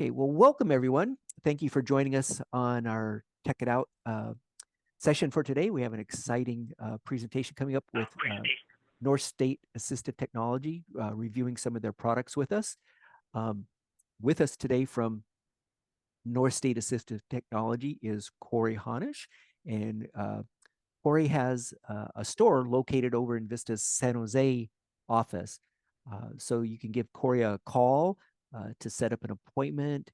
Okay, well, welcome everyone. Thank you for joining us on our Tech It Out session for today. We have an exciting presentation coming up with NorthState Assistive Technology, reviewing some of their products with us. With us today from NorthState Assistive Technology is Cory Hanosh, and Cory has a store located over in Vista's San Jose office. So you can give Cory a call to set up an appointment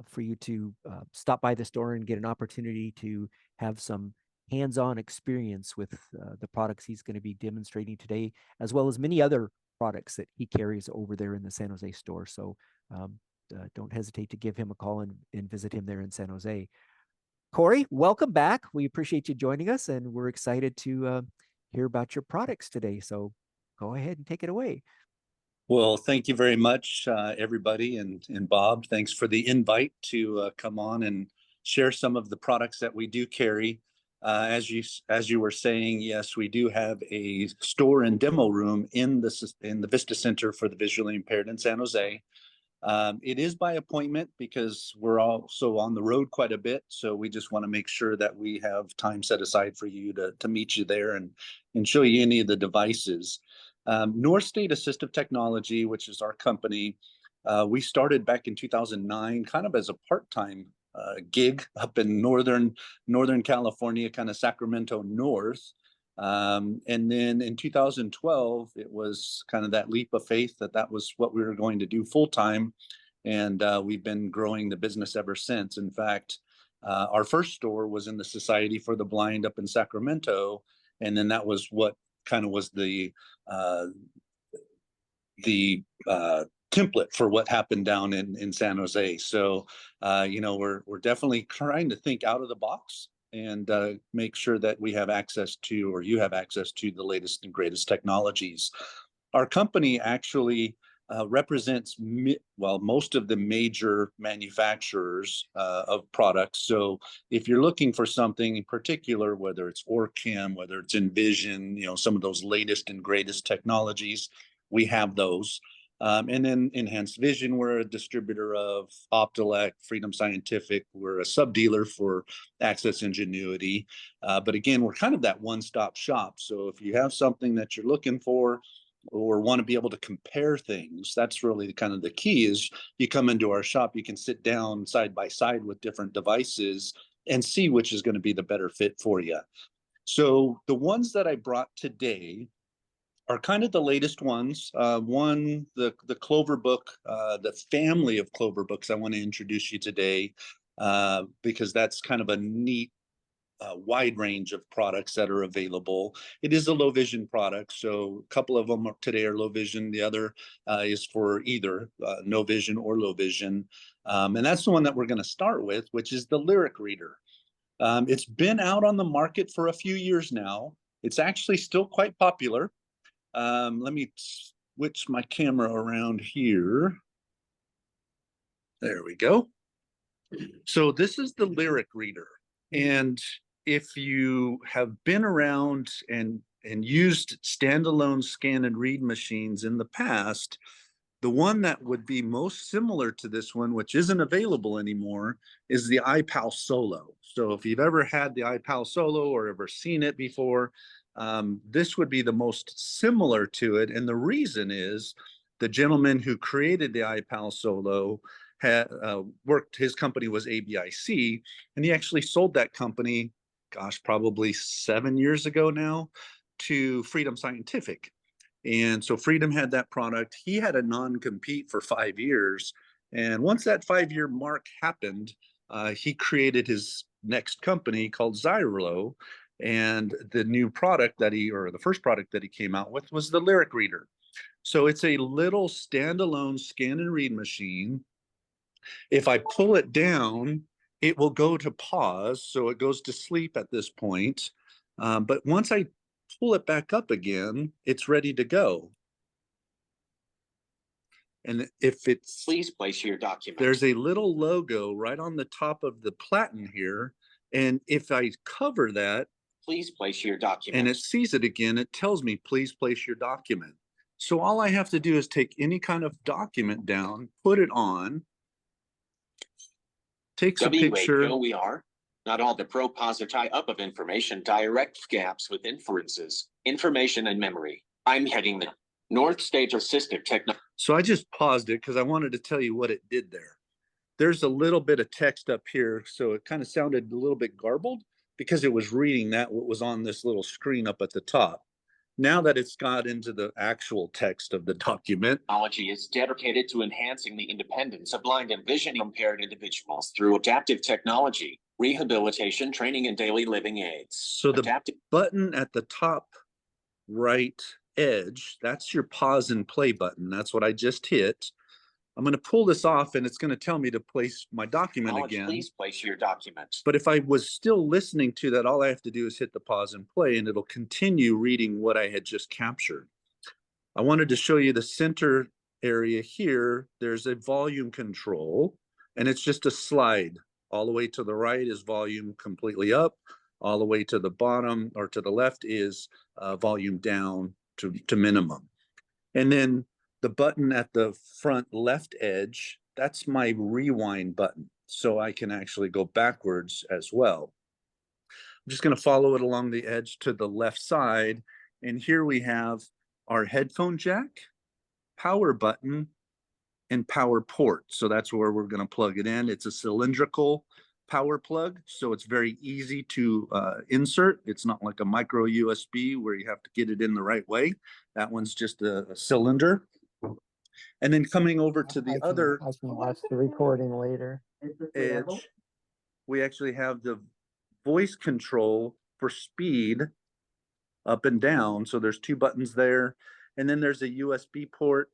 for you to stop by the store and get an opportunity to have some hands-on experience with the products he's going to be demonstrating today, as well as many other products that he carries over there in the San Jose store. So don't hesitate to give him a call and visit him there in San Jose. Cory, welcome back. We appreciate you joining us, and we're excited to hear about your products today. So go ahead and take it away. Well, thank you very much, everybody, and Bob. Thanks for the invite to come on and share some of the products that we do carry. As you were saying, yes, we do have a store and demo room in the Vista Center for the Visually Impaired in San Jose. It is by appointment because we're also on the road quite a bit, so we just want to make sure that we have time set aside for you to meet you there and show you any of the devices. NorthState Assistive Technology, which is our company, we started back in 2009, kind of as a part-time gig up in Northern California, kind of Sacramento North. And then in 2012, it was kind of that leap of faith that was what we were going to do full time. And we've been growing the business ever since. In fact, our first store was in the Society for the Blind up in Sacramento. And then that was what kind of was the template for what happened down in San Jose. So, we're definitely trying to think out of the box and make sure that we have access to, or you have access to, the latest and greatest technologies. Our company actually represents most of the major manufacturers of products. So if you're looking for something in particular, whether it's Orcam, whether it's Envision, some of those latest and greatest technologies, we have those. And then Enhanced Vision, we're a distributor of Optelec, Freedom Scientific. We're a sub-dealer for Access Ingenuity. But again, we're kind of that one-stop shop. So if you have something that you're looking for or want to be able to compare things, that's really kind of the key. Is you come into our shop, you can sit down side by side with different devices and see which is going to be the better fit for you. So the ones that I brought today are kind of the latest ones. One, the CloverBook, the family of CloverBooks I want to introduce you today, because that's kind of a neat wide range of products that are available. It is a low vision product, so a couple of them today are low vision. The other is for either no vision or low vision. And that's the one that we're going to start with, which is the LyriQ reader. It's been out on the market for a few years now. It's actually still quite popular. Let me switch my camera around here. There we go. So this is the LyriQ reader. And if you have been around and used standalone scan and read machines in the past, the one that would be most similar to this one, which isn't available anymore, is the iPal Solo. So if you've ever had the iPal Solo or ever seen it before, this would be the most similar to it. And the reason is the gentleman who created the iPal Solo had his company was ABIC, and he actually sold that company, gosh, probably 7 years ago now, to Freedom Scientific. And so Freedom had that product. He had a non-compete for 5 years. And once that 5-year mark happened, he created his next company called Xylo. And the new product the first product that he came out with was the LyriQ reader. So it's a little standalone scan and read machine. If I pull it down, it will go to pause. So it goes to sleep at this point. But once I pull it back up again, it's ready to go. And if it's, please place your document. There's a little logo right on the top of the platen here. And if I cover that, please place your document, and it sees it again, it tells me, please place your document. So all I have to do is take any kind of document down, put it on, takes a picture. WHOER. Not all the propository up of information direct gaps with inferences, information and memory. I'm heading the NorthState Assistive Technologies. So I just paused it because I wanted to tell you what it did there. There's a little bit of text up here, so it kind of sounded a little bit garbled because it was reading that what was on this little screen up at the top. Now that it's got into the actual text of the document. Technology is dedicated to enhancing the independence of blind and vision impaired individuals through adaptive technology, rehabilitation, training, and daily living aids. So the button at the top right edge, that's your pause and play button. That's what I just hit. I'm going to pull this off and it's going to tell me to place my document again. Please place your document. But if I was still listening to that, all I have to do is hit the pause and play and it'll continue reading what I had just captured. I wanted to show you the center area here. There's a volume control and it's just a slide. All the way to the right is volume completely up. All the way to the bottom or to the left is volume down to minimum. And then the button at the front left edge, that's my rewind button. So I can actually go backwards as well. I'm just going to follow it along the edge to the left side. And here we have our headphone jack, power button, and power port. So that's where we're going to plug it in. It's a cylindrical power plug, so it's very easy to insert. It's not like a micro USB where you have to get it in the right way. That one's just a cylinder. And then coming over to the other I can watch the recording later. edge, we actually have the voice control for speed up and down. So there's two buttons there. And then there's a USB port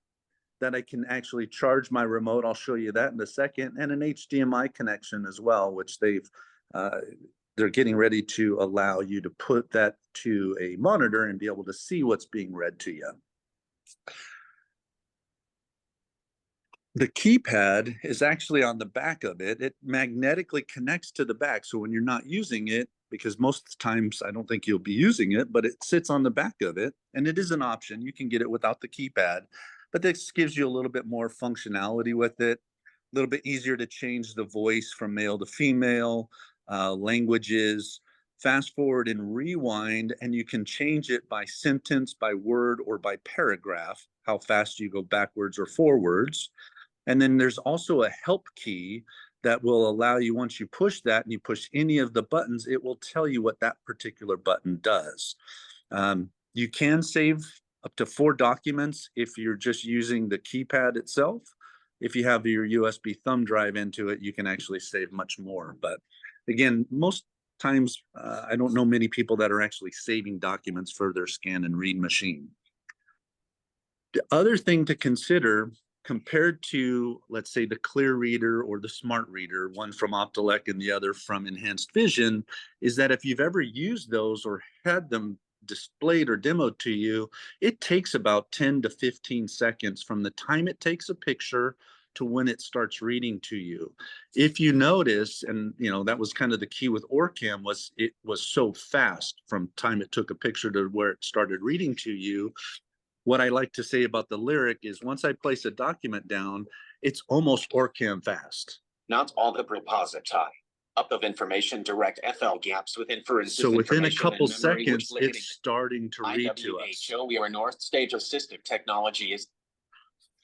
that I can actually charge my remote. I'll show you that in a second. And an HDMI connection as well, which they're getting ready to allow you to put that to a monitor and be able to see what's being read to you. The keypad is actually on the back of it. It magnetically connects to the back. So when you're not using it, because most of the times I don't think you'll be using it, but it sits on the back of it. And it is an option. You can get it without the keypad, but this gives you a little bit more functionality with it. A little bit easier to change the voice from male to female, languages, fast forward and rewind, and you can change it by sentence, by word, or by paragraph, how fast you go backwards or forwards. And then there's also a help key that will allow you, once you push that and you push any of the buttons, it will tell you what that particular button does. You can save up to 4 documents if you're just using the keypad itself. If you have your USB thumb drive into it, you can actually save much more. But again, most times, I don't know many people that are actually saving documents for their scan and read machine. The other thing to consider, compared to, let's say, the Clear Reader or the Smart Reader, one from Optelec and the other from Enhanced Vision, is that if you've ever used those or had them displayed or demoed to you, it takes about 10 to 15 seconds from the time it takes a picture to when it starts reading to you. If you notice, and you know, that was kind of the key with OrCam, was it was so fast from time it took a picture to where it started reading to you. What I like to say about the LyriQ is once I place a document down, it's almost OrCam fast. Not all the repository up of information direct FL gaps with inferences. So within a couple seconds, it's starting to read to us. We are NorthState Assistive Technologies.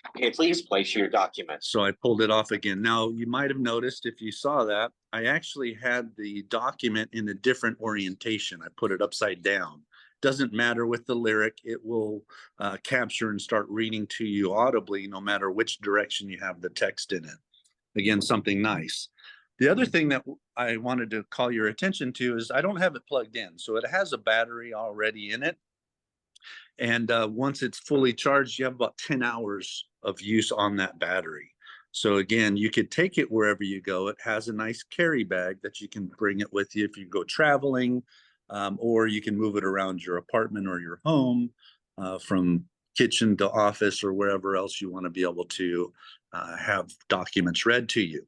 Okay, please place your documents. So I pulled it off again. Now, you might have noticed if you saw that, I actually had the document in a different orientation. I put it upside down. Doesn't matter with the LyriQ, it will capture and start reading to you audibly no matter which direction you have the text in it. Again, something nice. The other thing that I wanted to call your attention to is I don't have it plugged in. So it has a battery already in it. And once it's fully charged, you have about 10 hours of use on that battery. So again, you could take it wherever you go. It has a nice carry bag that you can bring it with you if you go traveling, or you can move it around your apartment or your home, from kitchen to office or wherever else you want to be able to have documents read to you.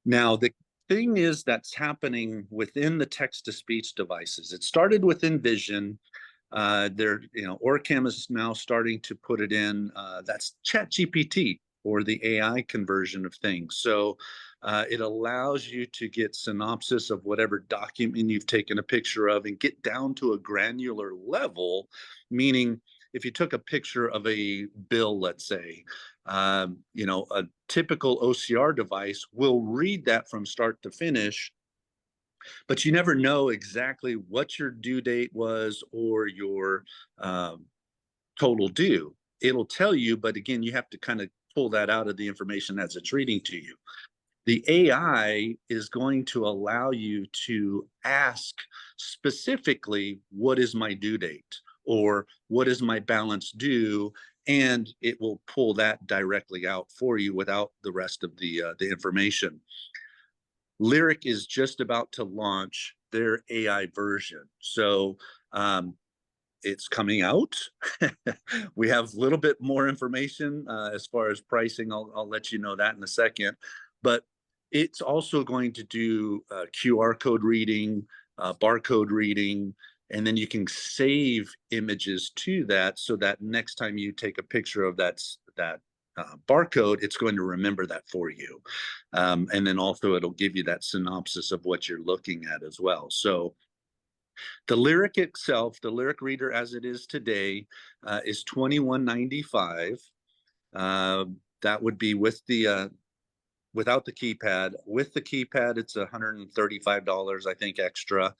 Now, the thing is that's happening within the text-to-speech devices. It started within Vision. OrCam is now starting to put it in. That's ChatGPT or the AI conversion of things. So It allows you to get synopsis of whatever document you've taken a picture of and get down to a granular level, meaning if you took a picture of a bill, let's say, a typical OCR device will read that from start to finish, but you never know exactly what your due date was or your total due. It'll tell you, but again, you have to kind of pull that out of the information as it's reading to you. The AI is going to allow you to ask specifically, what is my due date? Or what is my balance due? And it will pull that directly out for you without the rest of the information. LyriQ is just about to launch their AI version. So it's coming out. We have a little bit more information as far as pricing. I'll let you know that in a second. But it's also going to do QR code reading, barcode reading, and then you can save images to that so that next time you take a picture of that barcode, it's going to remember that for you. And then also it'll give you that synopsis of what you're looking at as well. So the LyriQ itself, the LyriQ reader as it is today, is $21.95. That would be with the without the keypad. With the keypad, it's $135, I think, extra.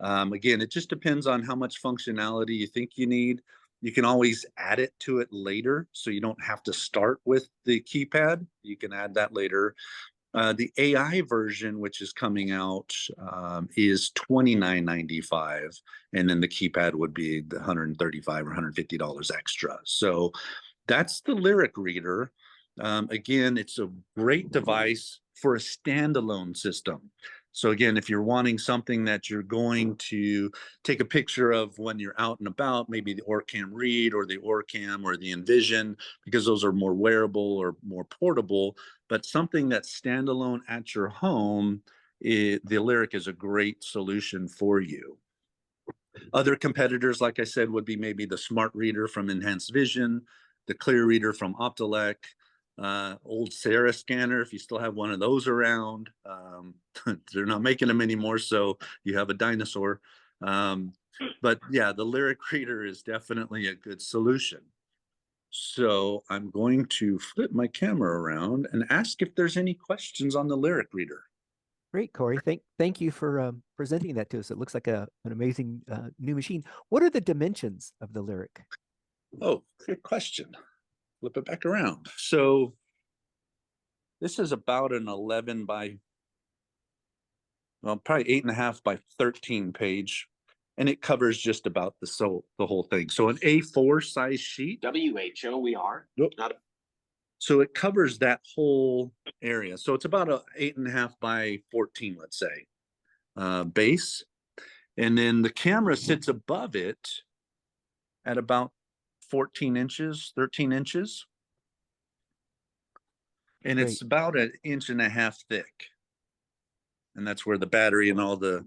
Again, it just depends on how much functionality you think you need. You can always add it to it later, so you don't have to start with the keypad. You can add that later. The AI version, which is coming out, is $29.95, and then the keypad would be the $135 or $150 extra. So that's the LyriQ reader. Again, it's a great device for a standalone system. So again, if you're wanting something that you're going to take a picture of when you're out and about, maybe the OrCam Read or the OrCam or the Envision, because those are more wearable or more portable, but something that's standalone at your home, the LyriQ is a great solution for you. Other competitors, like I said, would be maybe the Smart Reader from Enhanced Vision, the Clear Reader from Optelec, old Sarah scanner, if you still have one of those around. They're not making them anymore, so you have a dinosaur. But yeah, the LyriQ reader is definitely a good solution. So I'm going to flip my camera around and ask if there's any questions on the LyriQ reader. Great, Cory. Thank you for presenting that to us. It looks like an amazing new machine. What are the dimensions of the LyriQ? Oh, good question. Flip it back around. So this is about an 11 by, well, probably 8.5 by 13 page, and it covers just about the whole thing. So an A4 size sheet. WHO, we are. Nope. Not a So it covers that whole area. So it's about a 8.5 by 14, let's say, base. And then the camera sits above it at about 14 inches, 13 inches. And Great. it's about 1.5 inches thick. And that's where the battery and all the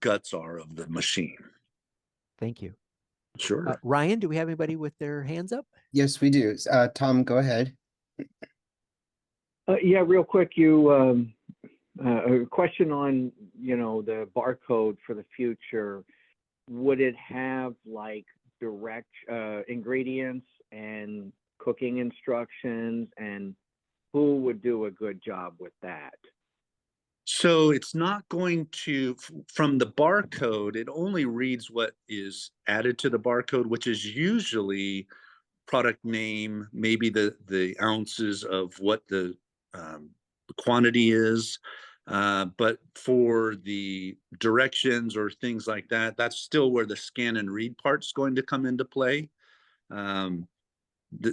guts are of the machine. Thank you. Sure. Ryan, do we have anybody with their hands up? Yes, we do. Tom, go ahead. Yeah, real quick, a question on, the barcode for the future. Would it have like direct ingredients and cooking instructions, and who would do a good job with that? So it's not going to, from the barcode, it only reads what is added to the barcode, which is usually product name, maybe the ounces of what the quantity is. But for the directions or things like that, that's still where the scan and read part's going to come into play.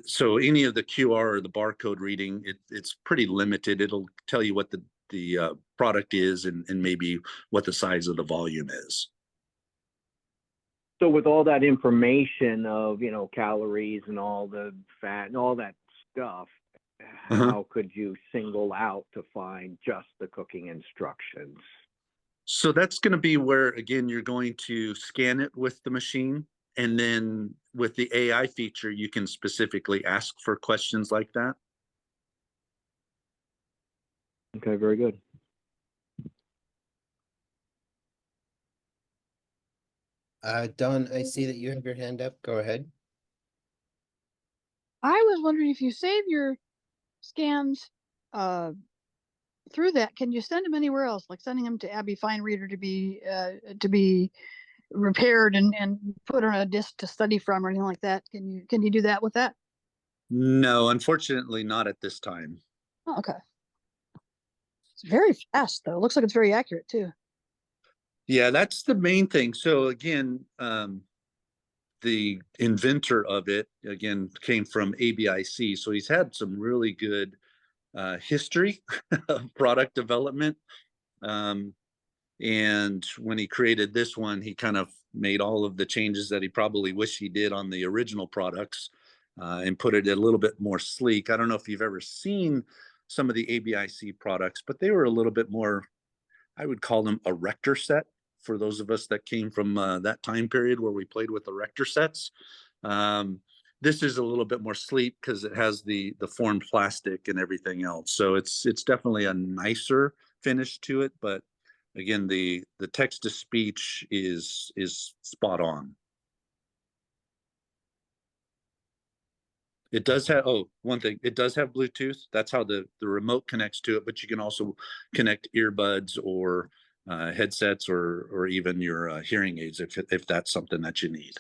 So any of the QR or the barcode reading, it's pretty limited. It'll tell you what the product is and maybe what the size of the volume is. So with all that information of, calories and all the fat and all that stuff, how could you single out to find just the cooking instructions? So that's going to be where, again, you're going to scan it with the machine. And then with the AI feature, you can specifically ask for questions like that. Okay, very good. Don, I see that you have your hand up. Go ahead. I was wondering if you save your scans through that, can you send them anywhere else, like sending them to Abby Fine Reader to be repaired and put on a disk to study from or anything like that? Can you do that with that? No, unfortunately not at this time. Oh, okay. It's very fast though. It looks like it's very accurate too. Yeah, that's the main thing. So again, the inventor of it, again, came from ABIC. So he's had some really good history of product development. And when he created this one, he kind of made all of the changes that he probably wished he did on the original products and put it a little bit more sleek. I don't know if you've ever seen some of the ABIC products, but they were a little bit more, I would call them a rector set for those of us that came from that time period where we played with the rector sets. This is a little bit more sleek because it has the formed plastic and everything else. So it's definitely a nicer finish to it, but again, the text to speech is spot on. It does have, oh, one thing, it does have Bluetooth. That's how the remote connects to it, but you can also connect earbuds or headsets or even your hearing aids if that's something that you need.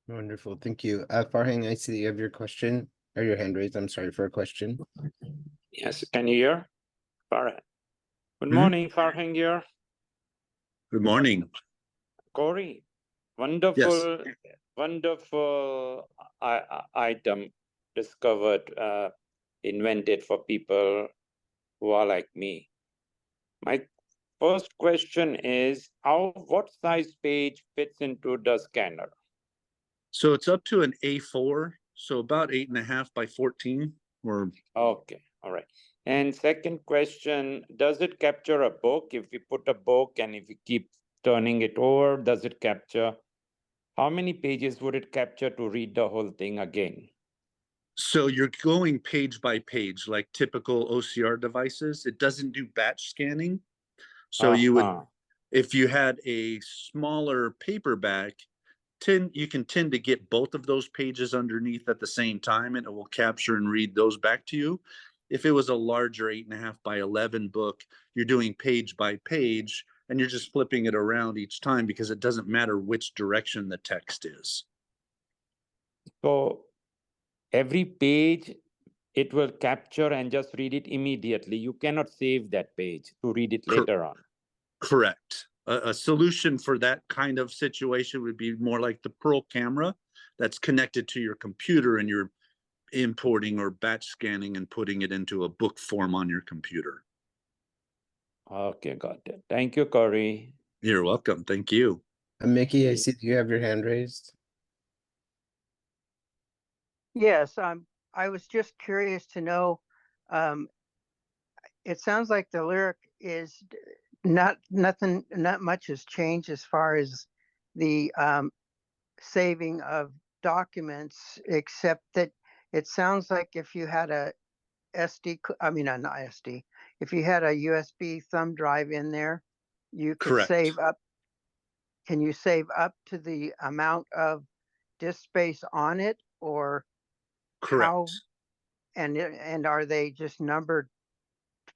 Wonderful. Thank you. Farhang, I see that you have your question or your hand raised. I'm sorry, for a question. Yes, can you hear? Farhang. Good Mhm. morning, Farhang here. Good morning. Cory, wonderful, wonderful item discovered, invented for people who are like me. My first question is, what size page fits into the scanner? So it's up to an A4, so about 8.5 by 14. Or Okay, all right. And second question, does it capture a book? If we put a book and if we keep turning it over, does it capture? How many pages would it capture to read the whole thing again? so you're going page by page like typical OCR devices. It doesn't do batch scanning. So you would, if you had a smaller paperback, you can tend to get both of those pages underneath at the same time, and it will capture and read those back to you. If it was a larger 8.5 by 11 book, you're doing page by page, and you're just flipping it around each time because it doesn't matter which direction the text is. So every page, it will capture and just read it immediately. You cannot save that page to read it later on. Correct. A solution for that kind of situation would be more like the Pearl camera that's connected to your computer and you're importing or batch scanning and putting it into a book form on your computer. Okay, got it. Thank you, Cory. You're welcome. Thank you. Mickey, I see that you have your hand raised. Yes, I was just curious to know, it sounds like the LyriQ is not much has changed as far as the saving of documents, except that it sounds like if you had a not SD, if you had a USB thumb drive in there, you could Correct. save up. Can you save up to the amount of disk space on it, or Correct. how? And are they just numbered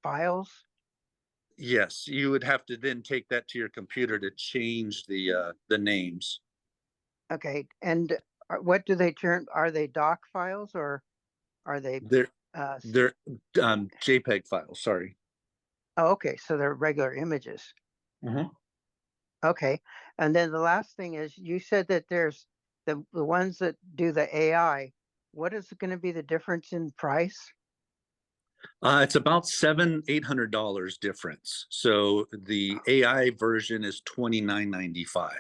files? Yes, you would have to then take that to your computer to change the names. Okay, and what do they turn? Are they doc files or are they? They're JPEG files. Sorry. Oh, okay, so they're regular images. Mm-hmm. Okay, and then the last thing is, you said that there's the ones that do the AI. What is going to be the difference in price? It's about $700-800 difference. So the AI version is $29.95.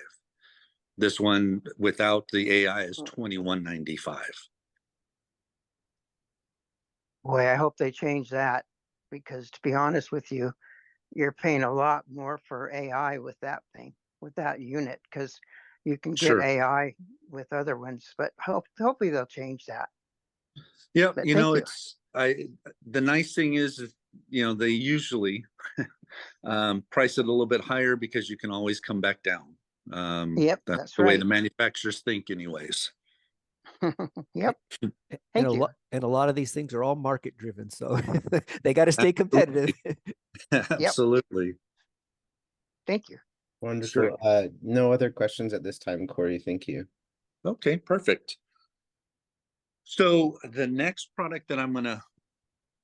This one without the AI is $21.95. Boy, I hope they change that, because to be honest with you, you're paying a lot more for AI with that thing, with that unit, because you can get Sure. AI with other ones, but hopefully they'll change that. Yeah, But you thank know, you. the nice thing is, you know, they usually price it a little bit higher because you can always come back down. Yep, That's that's the way right. the manufacturers think anyways. Yep, And thank a you. lot and a lot of these things are all market driven, so they got to stay competitive. Absolutely. Thank you. Wonderful. No other questions at this time, Cory. Thank you. Okay, perfect. So the next product that I'm going to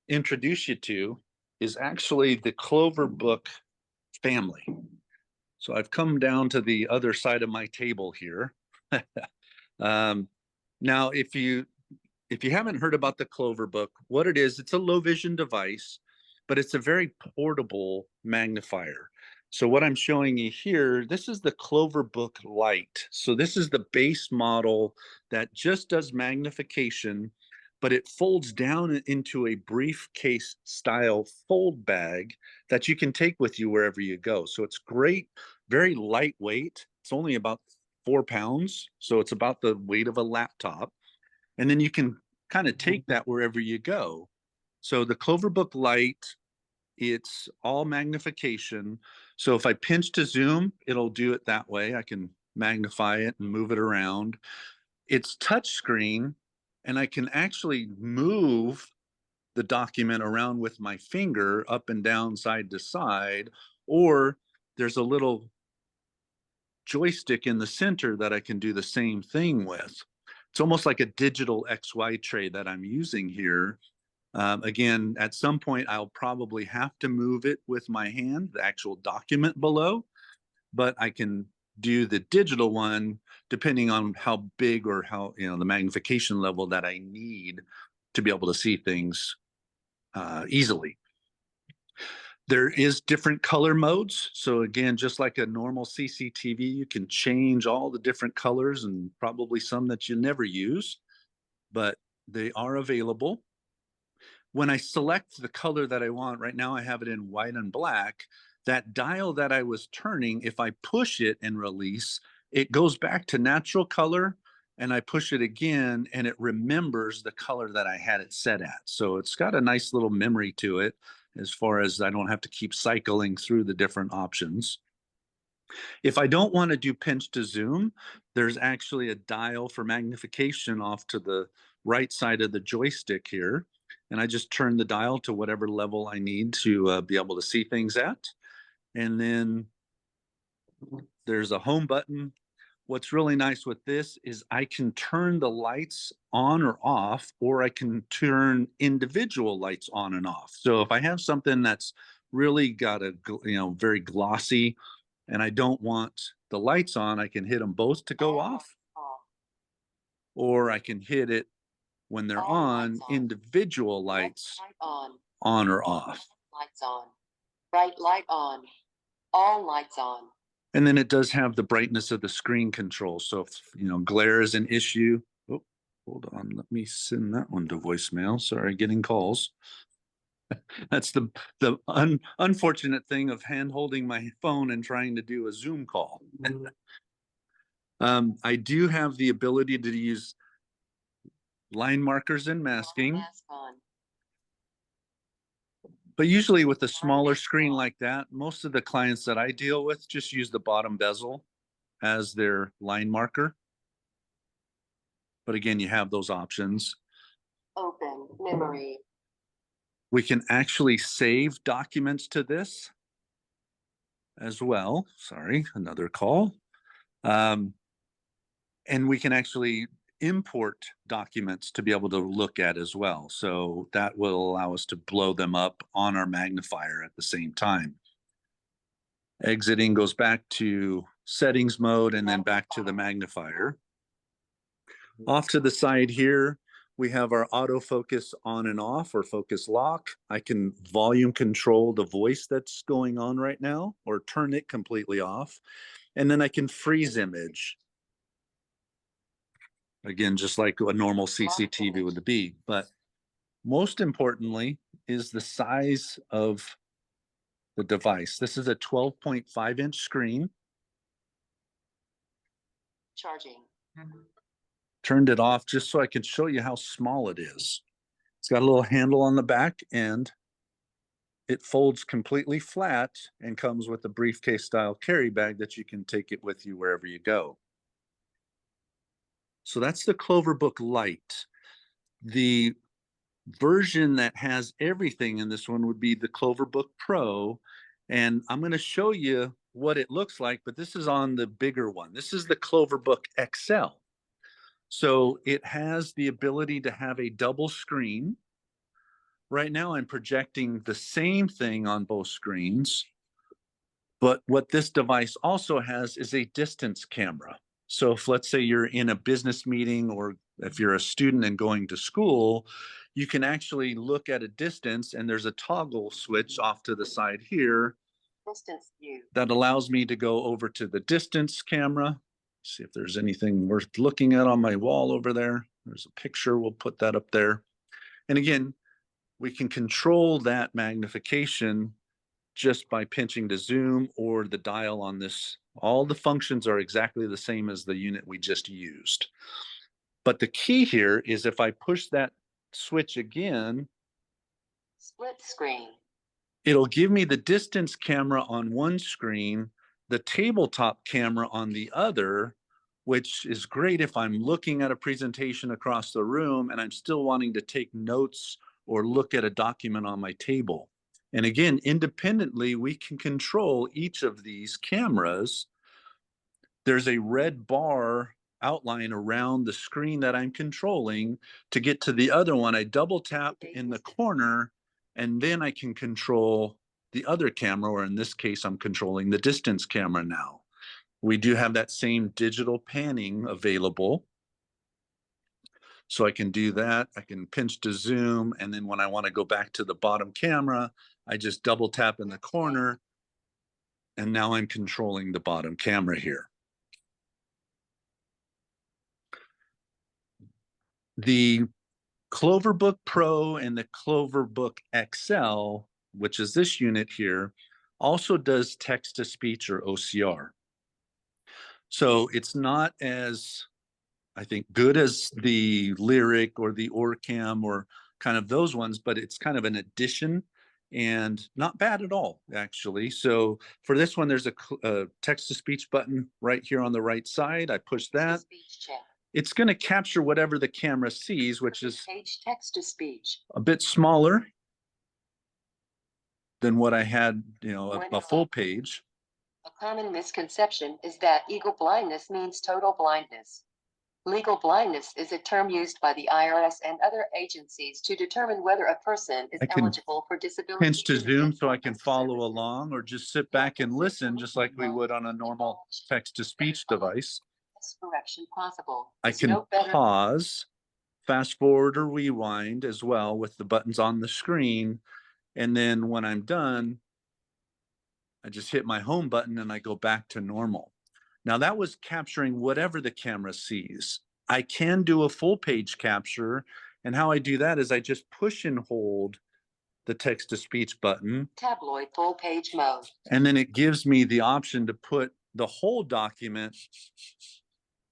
introduce you to is actually the CloverBook family. So I've come down to the other side of my table here. Now, if you haven't heard about the CloverBook, what it is, it's a low vision device, but it's a very portable magnifier. So what I'm showing you here, this is the CloverBook Lite. So this is the base model that just does magnification, but it folds down into a briefcase style fold bag that you can take with you wherever you go. So it's great, very lightweight. It's only about 4 pounds. So it's about the weight of a laptop. And then you can kind of take that wherever you go. So the CloverBook Lite, it's all magnification. So if I pinch to zoom, it'll do it that way. I can magnify it and move it around. It's touchscreen, and I can actually move the document around with my finger up and down, side to side, or there's a little joystick in the center that I can do the same thing with. It's almost like a digital XY tray that I'm using here. Again, at some point, I'll probably have to move it with my hand, the actual document below, but I can do the digital one depending on how big or how, you know, the magnification level that I need to be able to see things easily. There is different color modes. So again, just like a normal CCTV, you can change all the different colors and probably some that you never use, but they are available. When I select the color that I want, right now I have it in white and black, that dial that I was turning, if I push it and release, it goes back to natural color, and I push it again and it remembers the color that I had it set at. So it's got a nice little memory to it as far as I don't have to keep cycling through the different options. If I don't want to do pinch to zoom, there's actually a dial for magnification off to the right side of the joystick here. And I just turn the dial to whatever level I need to be able to see things at. And then there's a home button. What's really nice with this is I can turn the lights on or off, or I can turn individual lights on and off. So if I have something that's really got a, you know, very glossy, and I don't want the lights on, I can hit them both to go off, or I can hit it when they're on, individual lights on or off. Lights on. Bright light on. All lights on. And then it does have the brightness of the screen control. So if, you know, glare is an issue. Oh, hold on. Let me send that one to voicemail. Sorry, getting calls. That's the unfortunate thing of hand holding my phone and trying to do a Zoom call. I do have the ability to use line markers and masking. Mask on. But usually with a smaller screen like that, most of the clients that I deal with just use the bottom bezel as their line marker. But again, you have those options. Open memory. We can actually save documents to this as well. Sorry, another call. And we can actually import documents to be able to look at as well. So that will allow us to blow them up on our magnifier at the same time. Exiting goes back to settings mode and then back to the magnifier. Off to the side here, we have our autofocus on and off, or focus lock. I can volume control the voice that's going on right now or turn it completely off. And then I can freeze image. Again, just like a normal CCTV would be. But most importantly is the size of the device. This is a 12.5-inch screen. Charging. turned it off just so I could show you how small it is. It's got a little handle on the back and it folds completely flat and comes with a briefcase style carry bag that you can take it with you wherever you go. So that's the CloverBook Lite. The version that has everything in this one would be the CloverBook Pro. And I'm going to show you what it looks like, but this is on the bigger one. This is the CloverBook XL. So it has the ability to have a double screen. Right now I'm projecting the same thing on both screens, but what this device also has is a distance camera. So if, let's say, you're in a business meeting, or if you're a student and going to school, you can actually look at a distance, and there's a toggle switch off to the side here Distance view. that allows me to go over to the distance camera. See if there's anything worth looking at on my wall over there. There's a picture, we'll put that up there. And again, we can control that magnification just by pinching to zoom or the dial on this. All the functions are exactly the same as the unit we just used. But the key here is if I push that switch again, Split screen. it'll give me the distance camera on one screen, the tabletop camera on the other, which is great if I'm looking at a presentation across the room and I'm still wanting to take notes or look at a document on my table. And again, independently, we can control each of these cameras. There's a red bar outline around the screen that I'm controlling. To get to the other one, I double tap in the corner, and then I can control the other camera, or in this case, I'm controlling the distance camera now. We do have that same digital panning available. So I can do that. I can pinch to zoom. And then when I want to go back to the bottom camera, I just double tap in the corner. And now I'm controlling the bottom camera here. The CloverBook Pro and the CloverBook XL, which is this unit here, also does text to speech, or OCR. So it's not as, I think, good as the LyriQ or the OrCam or kind of those ones, but it's kind of an addition and not bad at all, actually. So for this one, there's a text to speech button right here on the right side. I push that. Speech chat. It's going to capture whatever the camera sees, which is Page text to speech. a bit smaller than what I had, a full page. A common misconception is that legal blindness means total blindness. Legal blindness is a term used by the IRS and other agencies to determine whether a person is I can eligible for disability. Pinch to zoom so I can follow along, or just sit back and listen just like we would on a normal text to speech device. Correction possible. I can pause, fast forward, or rewind as well with the buttons on the screen. And then when I'm done, I just hit my home button and I go back to normal. Now that was capturing whatever the camera sees. I can do a full page capture, and how I do that is I just push and hold the text to speech button. Tabloid full page mode. And then it gives me the option to put the whole document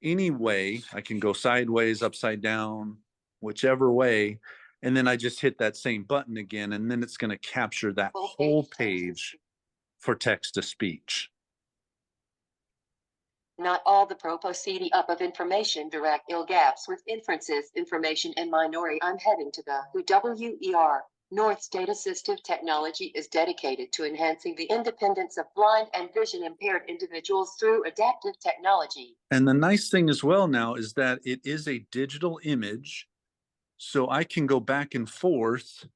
any way. I can go sideways, upside down, whichever way. And then I just hit that same button again, and then it's going to capture that whole page for text to speech. Not all the propositi up of information direct ill gaps with inferences, information and minority. I'm heading to the WER. NorthState Assistive Technology is dedicated to enhancing the independence of blind and vision impaired individuals through adaptive technology. And the nice thing as well now is that it is a digital image, so I can go back and forth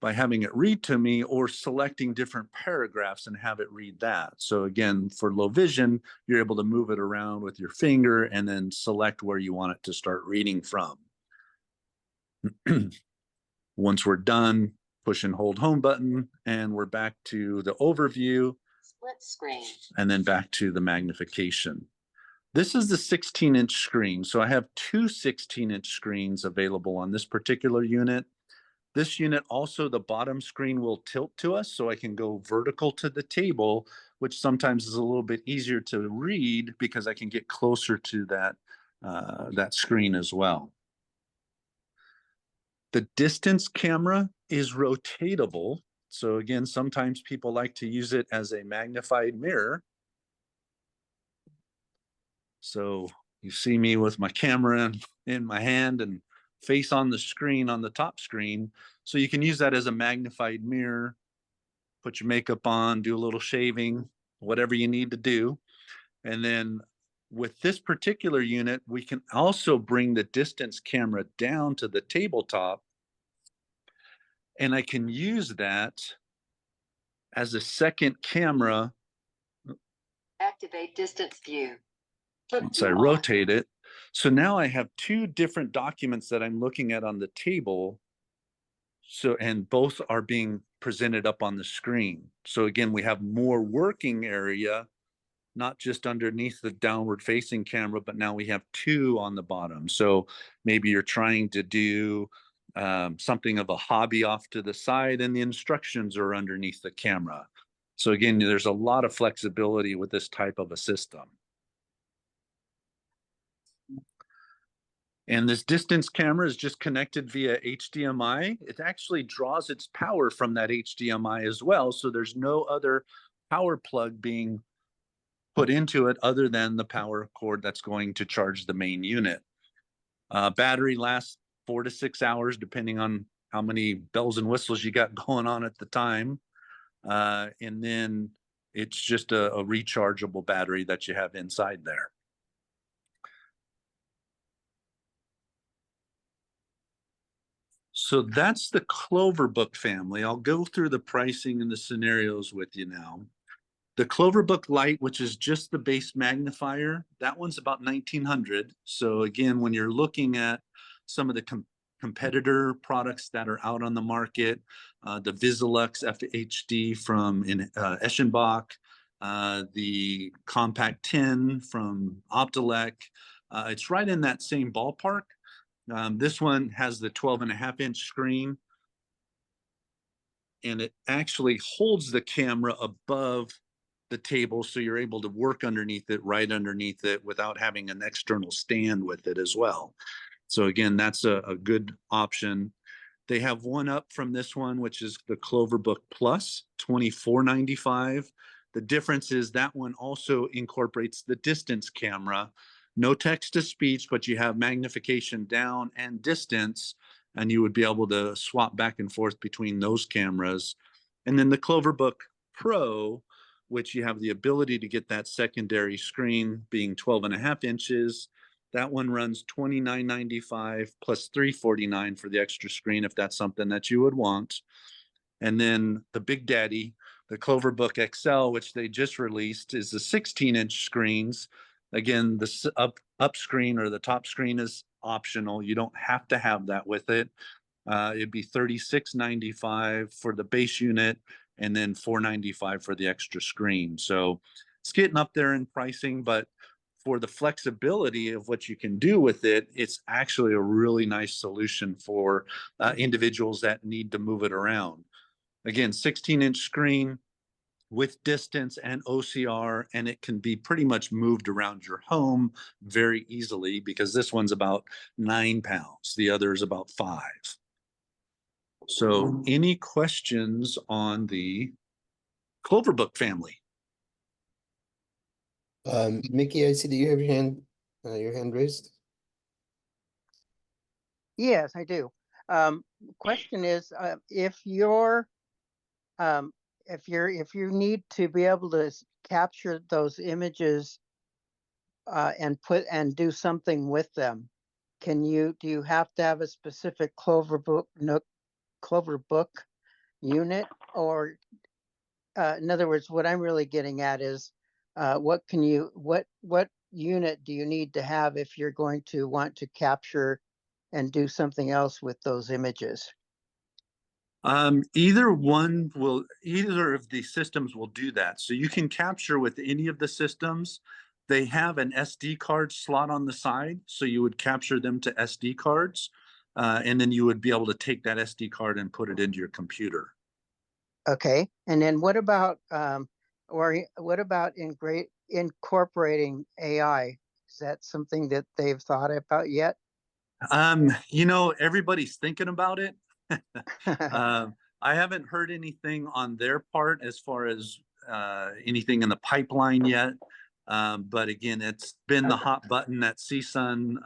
by having it read to me or selecting different paragraphs and have it read that. So again, for low vision, you're able to move it around with your finger and then select where you want it to start reading from. Once we're done, push and hold home button, and we're back to the overview. Split screen. And then back to the magnification. This is the 16-inch screen. So I have two 16-inch screens available on this particular unit. This unit also, the bottom screen will tilt to us, so I can go vertical to the table, which sometimes is a little bit easier to read because I can get closer to that that screen as well. The distance camera is rotatable. So again, sometimes people like to use it as a magnified mirror. So you see me with my camera in my hand and face on the screen, on the top screen. So you can use that as a magnified mirror, put your makeup on, do a little shaving, whatever you need to do. And then with this particular unit, we can also bring the distance camera down to the tabletop, and I can use that as a second camera. Activate distance view. Once I rotate it. So now I have two different documents that I'm looking at on the table. So, and both are being presented up on the screen. So again, we have more working area, not just underneath the downward facing camera, but now we have two on the bottom. So maybe you're trying to do something of a hobby off to the side and the instructions are underneath the camera. So again, there's a lot of flexibility with this type of a system. And this distance camera is just connected via HDMI. It actually draws its power from that HDMI as well. So there's no other power plug being put into it other than the power cord that's going to charge the main unit. Battery lasts 4 to 6 hours, depending on how many bells and whistles you got going on at the time. And then it's just a rechargeable battery that you have inside there. So that's the CloverBook family. I'll go through the pricing and the scenarios with you now. The CloverBook Lite, which is just the base magnifier, that one's about $1,900. So again, when you're looking at some of the competitor products that are out on the market, the Visilux FHD from Eschenbach, the Compact 10 from Optelec, it's right in that same ballpark. This one has the 12.5-inch screen, and it actually holds the camera above the table, so you're able to work underneath it, right underneath it, without having an external stand with it as well. So again, that's a good option. They have one up from this one, which is the CloverBook Plus, $24.95. The difference is that one also incorporates the distance camera. No text to speech, but you have magnification down and distance, and you would be able to swap back and forth between those cameras. And then the CloverBook Pro, which you have the ability to get that secondary screen being 12.5 inches. That one runs $29.95 plus $349 for the extra screen if that's something that you would want. And then the Big Daddy, the CloverBook XL, which they just released, is the 16-inch screens. Again, the up screen or the top screen is optional. You don't have to have that with it. It'd be $36.95 for the base unit and then $495 for the extra screen. So it's getting up there in pricing, but for the flexibility of what you can do with it, it's actually a really nice solution for individuals that need to move it around. Again, 16-inch screen with distance and OCR, and it can be pretty much moved around your home very easily because this one's about 9 pounds. The other is about 5. So any questions on the CloverBook family? Mickey, I see that you have your hand raised. Yes, I do. Question is, if you need to be able to capture those images and do something with them, do you have to have a specific CloverBook unit, or in other words, what I'm really getting at is what unit do you need to have if you're going to want to capture and do something else with those images? Either of the systems will do that. So you can capture with any of the systems. They have an SD card slot on the side, so you would capture them to SD cards, and then you would be able to take that SD card and put it into your computer. Okay, and then what about incorporating AI Is that something that they've thought about yet? You know, everybody's thinking about it. I haven't heard anything on their part as far as anything in the pipeline yet. But again, it's been the hot button at CSUN,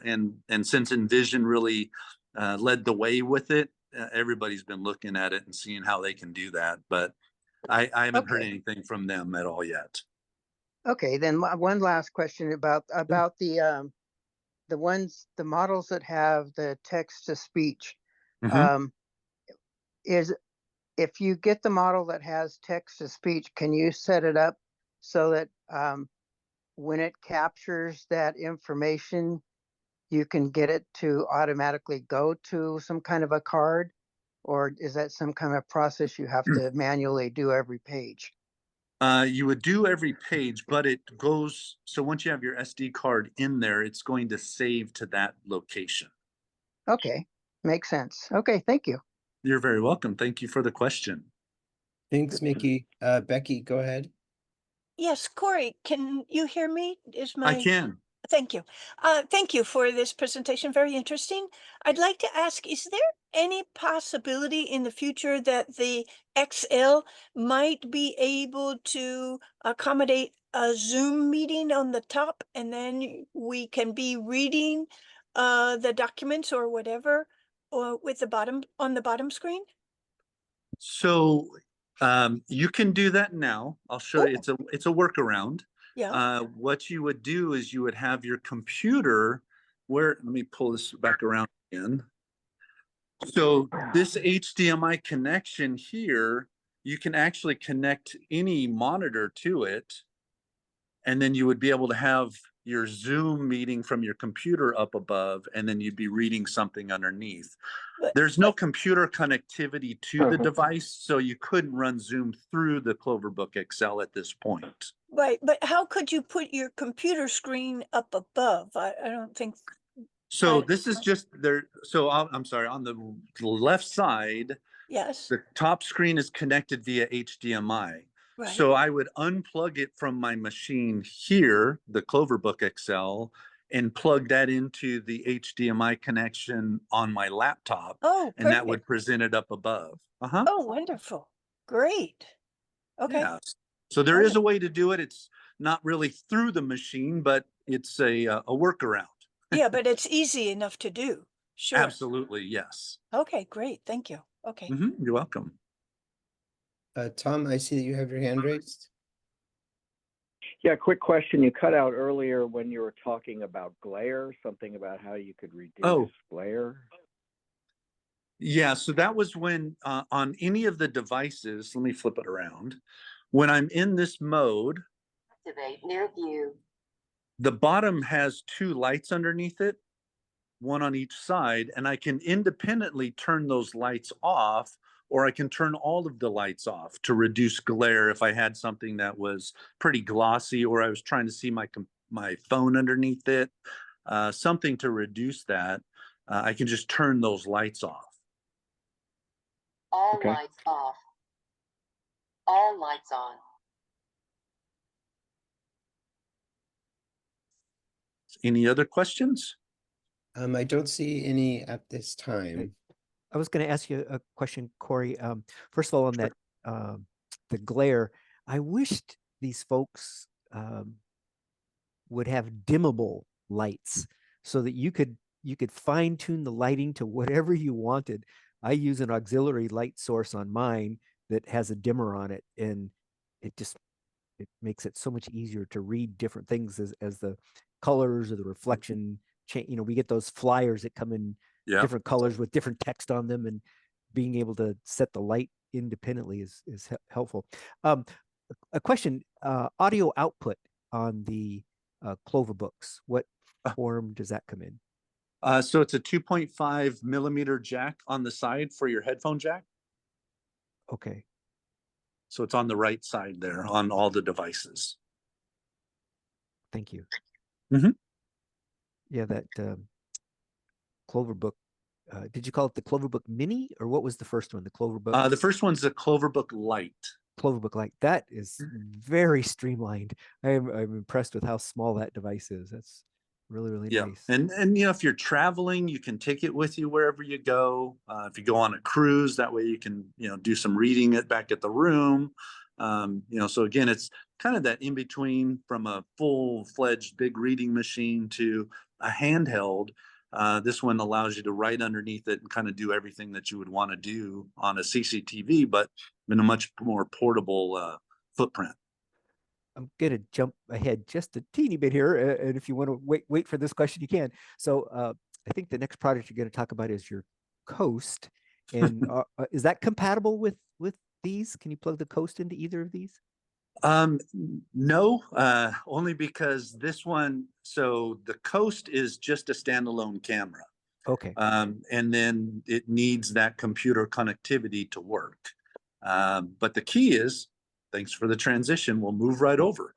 and since Envision really led the way with it, everybody's been looking at it and seeing how they can do that. But I haven't heard Okay. anything from them at all yet. Okay, then one last question about the models that have the text to speech. Mhm. Is if you get the model that has text to speech, can you set it up so that when it captures that information, you can get it to automatically go to some kind of a card? Or is that some kind of process you have to manually do every page? You would do every page, but it goes, so once you have your SD card in there, it's going to save to that location. Okay, makes sense. Okay, thank you. You're very welcome. Thank you for the question. Thanks, Mickey. Becky, go ahead. Yes, Cory, can you hear me? I can. Thank you. Thank you for this presentation. Very interesting. I'd like to ask, is there any possibility in the future that the XL might be able to accommodate a Zoom meeting on the top, and then we can be reading the documents or whatever with on the bottom screen? So you can do that now. I'll show you. It's a workaround. Yeah. What you would do is you would have your computer where, let me pull this back around again. So this HDMI connection here, you can actually connect any monitor to it, and then you would be able to have your Zoom meeting from your computer up above, and then you'd be reading something underneath. There's no computer connectivity to the device, so you couldn't run Zoom through the CloverBook XL at this point. Right, but how could you put your computer screen up above? I don't think. So this is just there. So I'm sorry, on the left side, Yes. the top screen is connected via HDMI. Right. So I would unplug it from my machine here, the CloverBook XL, and plug that into the HDMI connection on my laptop. Oh, and that would perfect. present it up above. Uh-huh. Oh, wonderful. Great. Okay. Yeah. So there is a way to do it. It's not really through the machine, but it's a workaround. Yeah, but it's easy enough to do. Sure. Absolutely, yes. Okay, great. Thank you. Okay. You're welcome. Tom, I see that you have your hand raised. Yeah, quick question. You cut out earlier when you were talking about glare, something about how you could reduce glare. Yeah, so that was when on any of the devices, let me flip it around. When I'm in this mode, Activate near view. the bottom has two lights underneath it, one on each side, and I can independently turn those lights off, or I can turn all of the lights off to reduce glare if I had something that was pretty glossy, or I was trying to see my phone underneath it, something to reduce that. I can just turn those lights off. All lights off. All lights on. Any other questions? I don't see any at this time. I was going to ask you a question, Cory. First of all, on that, the glare, I wished these folks would have dimmable lights so that you could fine tune the lighting to whatever you wanted. I use an auxiliary light source on mine that has a dimmer on it, and it makes it so much easier to read different things as the colors or the reflection change. You know, we get those flyers that come in different colors with different text on them, and being able to set the light independently is helpful. A question: audio output on the CloverBooks. What form does that come in? So it's a 2.5 millimeter jack on the side for your headphone jack. Okay. So it's on the right side there on all the devices. Thank you. Mm-hmm. Yeah, that CloverBook. Did you call it the CloverBook Mini, or what was the first one? The CloverBook. The first one's the CloverBook Lite. CloverBook Lite. That is very streamlined. I'm impressed with how small that device is. That's really Yeah, nice. and if you're traveling, you can take it with you wherever you go. If you go on a cruise, that way you can do some reading it back at the room. So again, it's kind of that in between from a full-fledged big reading machine to a handheld. This one allows you to write underneath it and kind of do everything that you would want to do on a CCTV, but in a much more portable footprint. I'm going to jump ahead just a teeny bit here. And if you want to wait for this question, you can. So I think the next product you're going to talk about is your Coast. And is that compatible with these? Can you plug the Coast into either of these? No, only because this one, so the Coast is just a standalone camera. Okay. And then it needs that computer connectivity to work. But the key is, thanks for the transition, we'll move right over.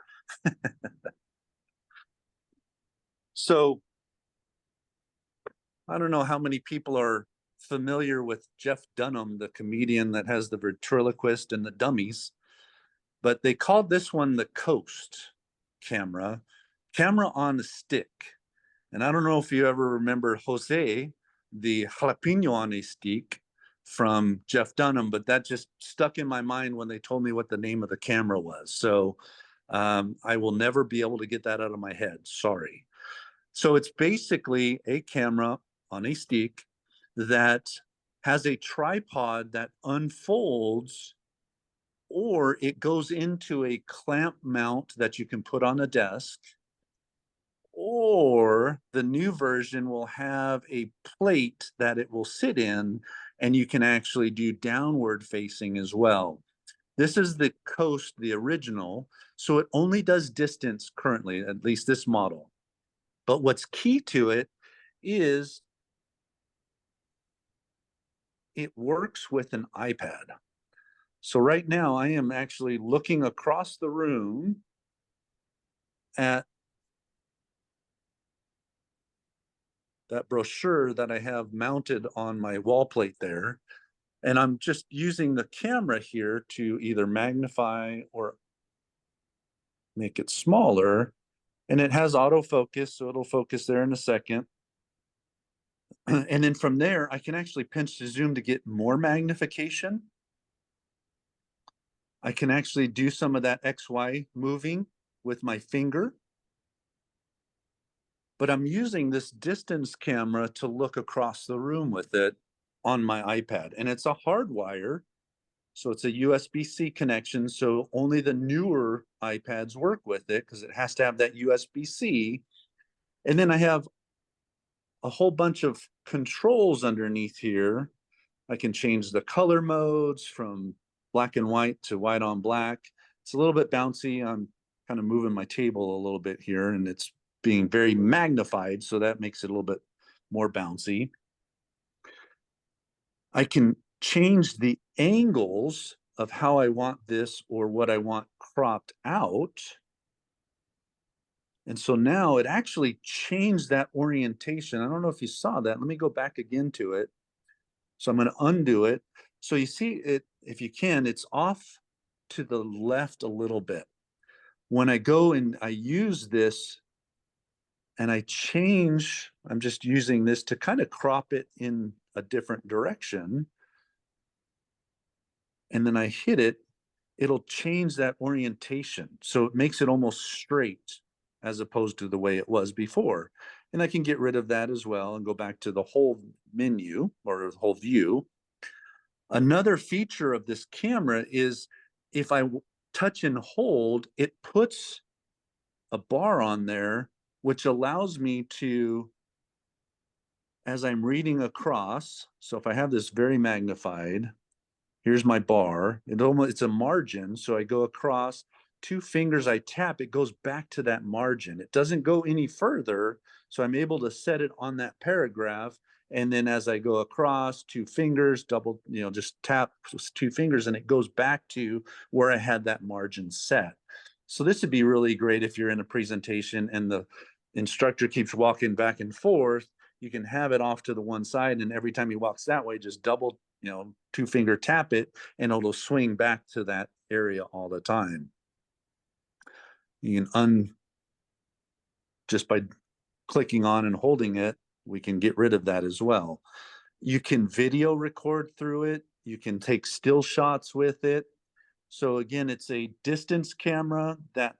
So I don't know how many people are familiar with Jeff Dunham, the comedian that has the ventriloquist and the dummies, but they called this one the Coast camera on a stick. And I don't know if you ever remember Jose, the jalapeno on a stick from Jeff Dunham, but that just stuck in my mind when they told me what the name of the camera was. So I will never be able to get that out of my head. Sorry. So it's basically a camera on a stick that has a tripod that unfolds, or it goes into a clamp mount that you can put on a desk, or the new version will have a plate that it will sit in, and you can actually do downward facing as well. This is the Coast, the original, so it only does distance currently, at least this model. But what's key to it is it works with an iPad. So right now I am actually looking across the room at that brochure that I have mounted on my wall plate there. And I'm just using the camera here to either magnify or make it smaller. And it has autofocus, so it'll focus there in a second. And then from there, I can actually pinch to zoom to get more magnification. I can actually do some of that XY moving with my finger. But I'm using this distance camera to look across the room with it on my iPad. And it's a hardwire, so it's a USB-C connection. So only the newer iPads work with it because it has to have that USB-C. And then I have a whole bunch of controls underneath here. I can change the color modes from black and white to white on black. It's a little bit bouncy. I'm kind of moving my table a little bit here, and it's being very magnified, so that makes it a little bit more bouncy. I can change the angles of how I want this or what I want cropped out. And so now it actually changed that orientation. I don't know if you saw that. Let me go back again to it. So I'm going to undo it. So you see it, if you can, it's off to the left a little bit. When I go and I use this and I change, I'm just using this to kind of crop it in a different direction. And then I hit it, it'll change that orientation. So it makes it almost straight as opposed to the way it was before. And I can get rid of that as well and go back to the whole menu or the whole view. Another feature of this camera is if I touch and hold, it puts a bar on there, which allows me to, as I'm reading across, so if I have this very magnified, here's my bar, it's a margin, so I go across, 2 fingers I tap, it goes back to that margin. It doesn't go any further, so I'm able to set it on that paragraph, and then as I go across, 2 fingers, double, just tap 2 fingers, and it goes back to where I had that margin set. So this would be really great if you're in a presentation and the instructor keeps walking back and forth. You can have it off to the one side, and every time he walks that way, just double, 2 finger tap it, and it'll swing back to that area all the time. You can just by clicking on and holding it, we can get rid of that as well. You can video record through it. You can take still shots with it. So again, it's a distance camera that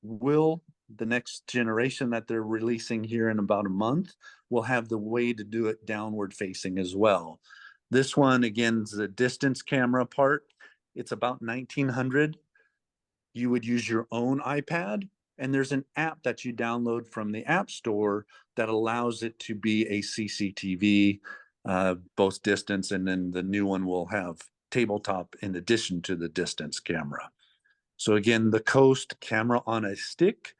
will, the next generation that they're releasing here in about a month, will have the way to do it downward facing as well. This one, again, is a distance camera part. It's about $1,900. You would use your own iPad, and there's an app that you download from the App Store that allows it to be a CCTV, both distance, and then the new one will have tabletop in addition to the distance camera. So again, the Coast camera on a stick,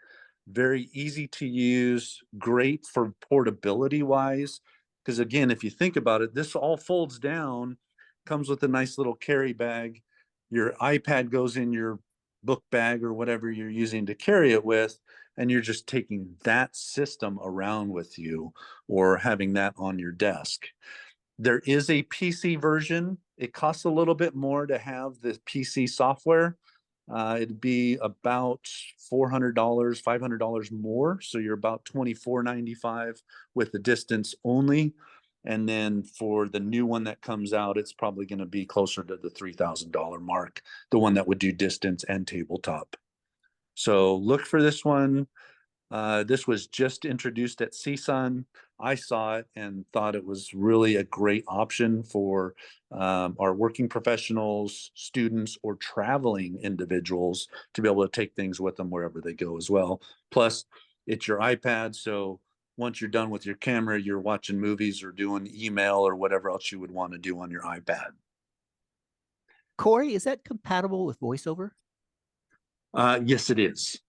very easy to use, great for portability wise. Because again, if you think about it, this all folds down, comes with a nice little carry bag. Your iPad goes in your book bag or whatever you're using to carry it with, and you're just taking that system around with you or having that on your desk. There is a PC version. It costs a little bit more to have the PC software. It'd be about $400, $500 more. So you're about $24.95 with the distance only. And then for the new one that comes out, it's probably going to be closer to the $3,000 mark, the one that would do distance and tabletop. So look for this one. This was just introduced at CSUN. I saw it and thought it was really a great option for our working professionals, students, or traveling individuals to be able to take things with them wherever they go as well. Plus, it's your iPad, so once you're done with your camera, you're watching movies or doing email or whatever else you would want to do on your iPad. Cory, is that compatible with VoiceOver? Yes, it is.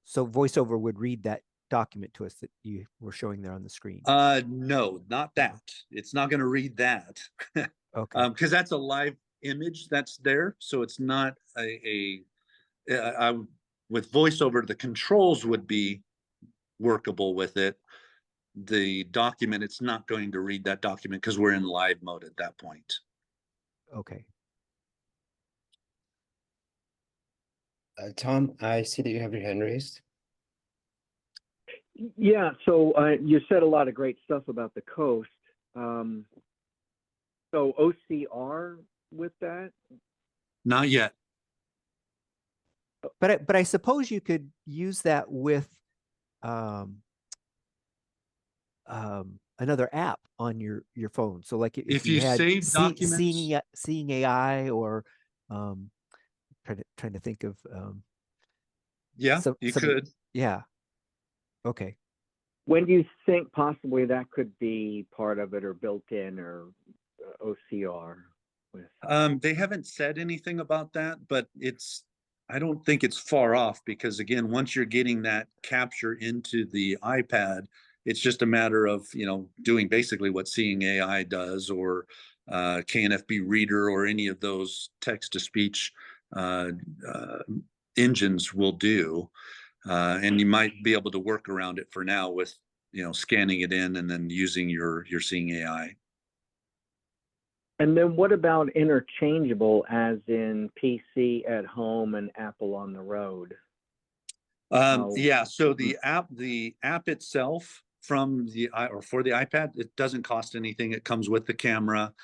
So VoiceOver would read that document to us that you were showing there on the screen. No, not that. It's not going to read that. Okay. Because that's a live image that's there. So it's not with VoiceOver, the controls would be workable with it. The document, it's not going to read that document because we're in live mode at that point. Okay. Tom, I see that you have your hand raised. Yeah, so you said a lot of great stuff about the Coast. So OCR with that? Not yet. But I suppose you could use that with another app on your phone. So like if you had save documents, seeing AI or trying to think of yeah, you could. Yeah. Okay. When do you think possibly that could be part of it or built in or OCR with? They haven't said anything about that, but I don't think it's far off because again, once you're getting that capture into the iPad, it's just a matter of, doing basically what Seeing AI does or KNFB Reader or any of those text-to-speech engines will do. And you might be able to work around it for now with, scanning it in and then using your Seeing AI. And then what about interchangeable as in PC at home and Apple on the road? Yeah, so the app itself for the iPad, it doesn't cost anything. It comes with the camera.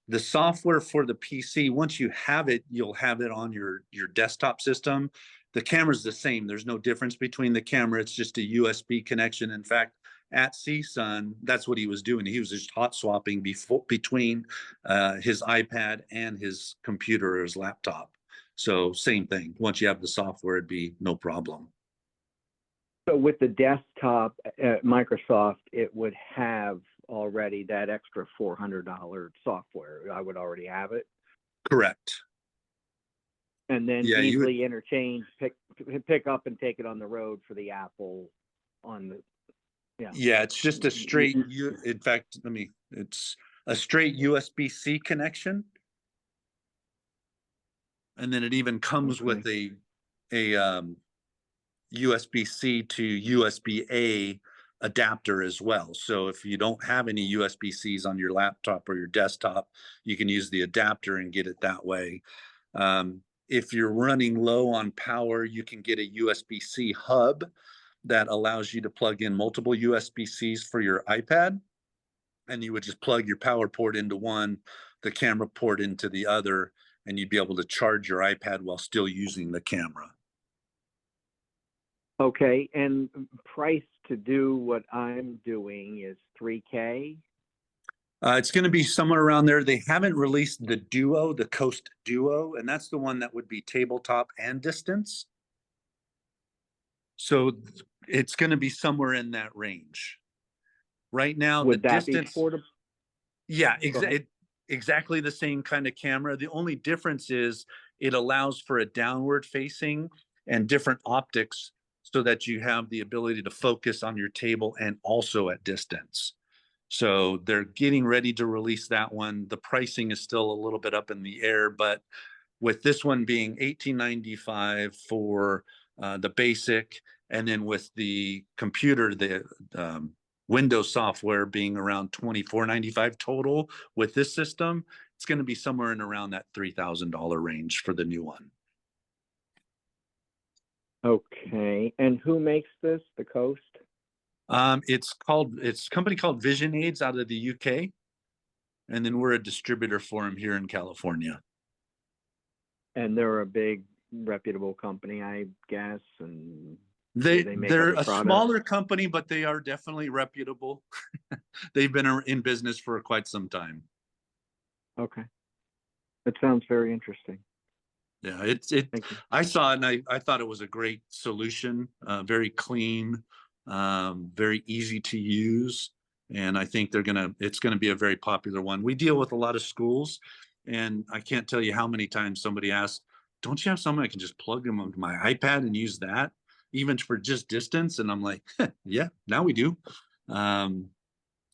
The software for the PC, once you have it, you'll have it on your desktop system. The camera's the same. There's no difference between the camera. It's just a USB connection. In fact, at CSUN, that's what he was doing. He was just hot swapping between his iPad and his computer or his laptop. So same thing. Once you have the software, it'd be no problem. So with the desktop at Microsoft, it would have already that extra $400 software. I would already have it. Correct. And then easily interchange, pick up and take it on the road for the Apple on the. Yeah, it's just a straight. In fact, it's a straight USB-C connection, and then it even comes with a USB-C to USB-A adapter as well. So if you don't have any USB-Cs on your laptop or your desktop, you can use the adapter and get it that way. If you're running low on power, you can get a USB-C hub that allows you to plug in multiple USB-Cs for your iPad. And you would just plug your power port into one, the camera port into the other, and you'd be able to charge your iPad while still using the camera. Okay, and price to do what I'm doing is $3K? It's going to be somewhere around there. They haven't released the Duo, the Coast Duo, and that's the one that would be tabletop and distance. So it's going to be somewhere in that range. Right now, Would the that be distance. portable? Yeah, Go ahead. exactly the same kind of camera. The only difference is it allows for a downward facing and different optics so that you have the ability to focus on your table and also at distance. So they're getting ready to release that one. The pricing is still a little bit up in the air, but with this one being $18.95 for the basic, and then with the computer, the Windows software being around $24.95 total with this system, it's going to be somewhere in around that $3,000 range for the new one. Okay, and who makes this, the Coast? It's a company called Vision Aids out of the UK, and then we're a distributor for them here in California. And they're a big reputable company, I guess, and they're a smaller company, but they are definitely reputable. They've been in business for quite some time. Okay, it sounds very interesting. Yeah, I saw it and I thought it was a great solution, very clean, very easy to use. And I think it's gonna be a very popular one. We deal with a lot of schools, and I can't tell you how many times somebody asks, don't you have something I can just plug them onto my iPad and use that, even for just distance? And I'm like, yeah, now we do.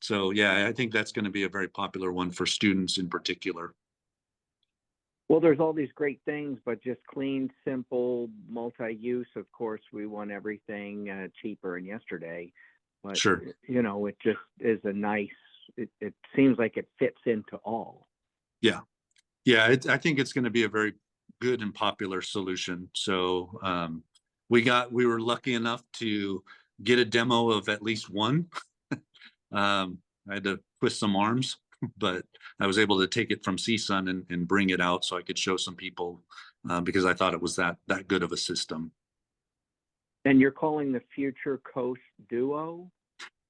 So yeah, I think that's gonna be a very popular one for students in particular. Well, there's all these great things, but just clean, simple, multi-use. Of course, we want everything cheaper and yesterday. But, Sure. You know, it just is a nice, it seems like it fits into all. Yeah. Yeah, I think it's going to be a very good and popular solution. So we were lucky enough to get a demo of at least one. I had to twist some arms, but I was able to take it from CSUN and bring it out so I could show some people because I thought it was that good of a system. And you're calling the future Coast Duo?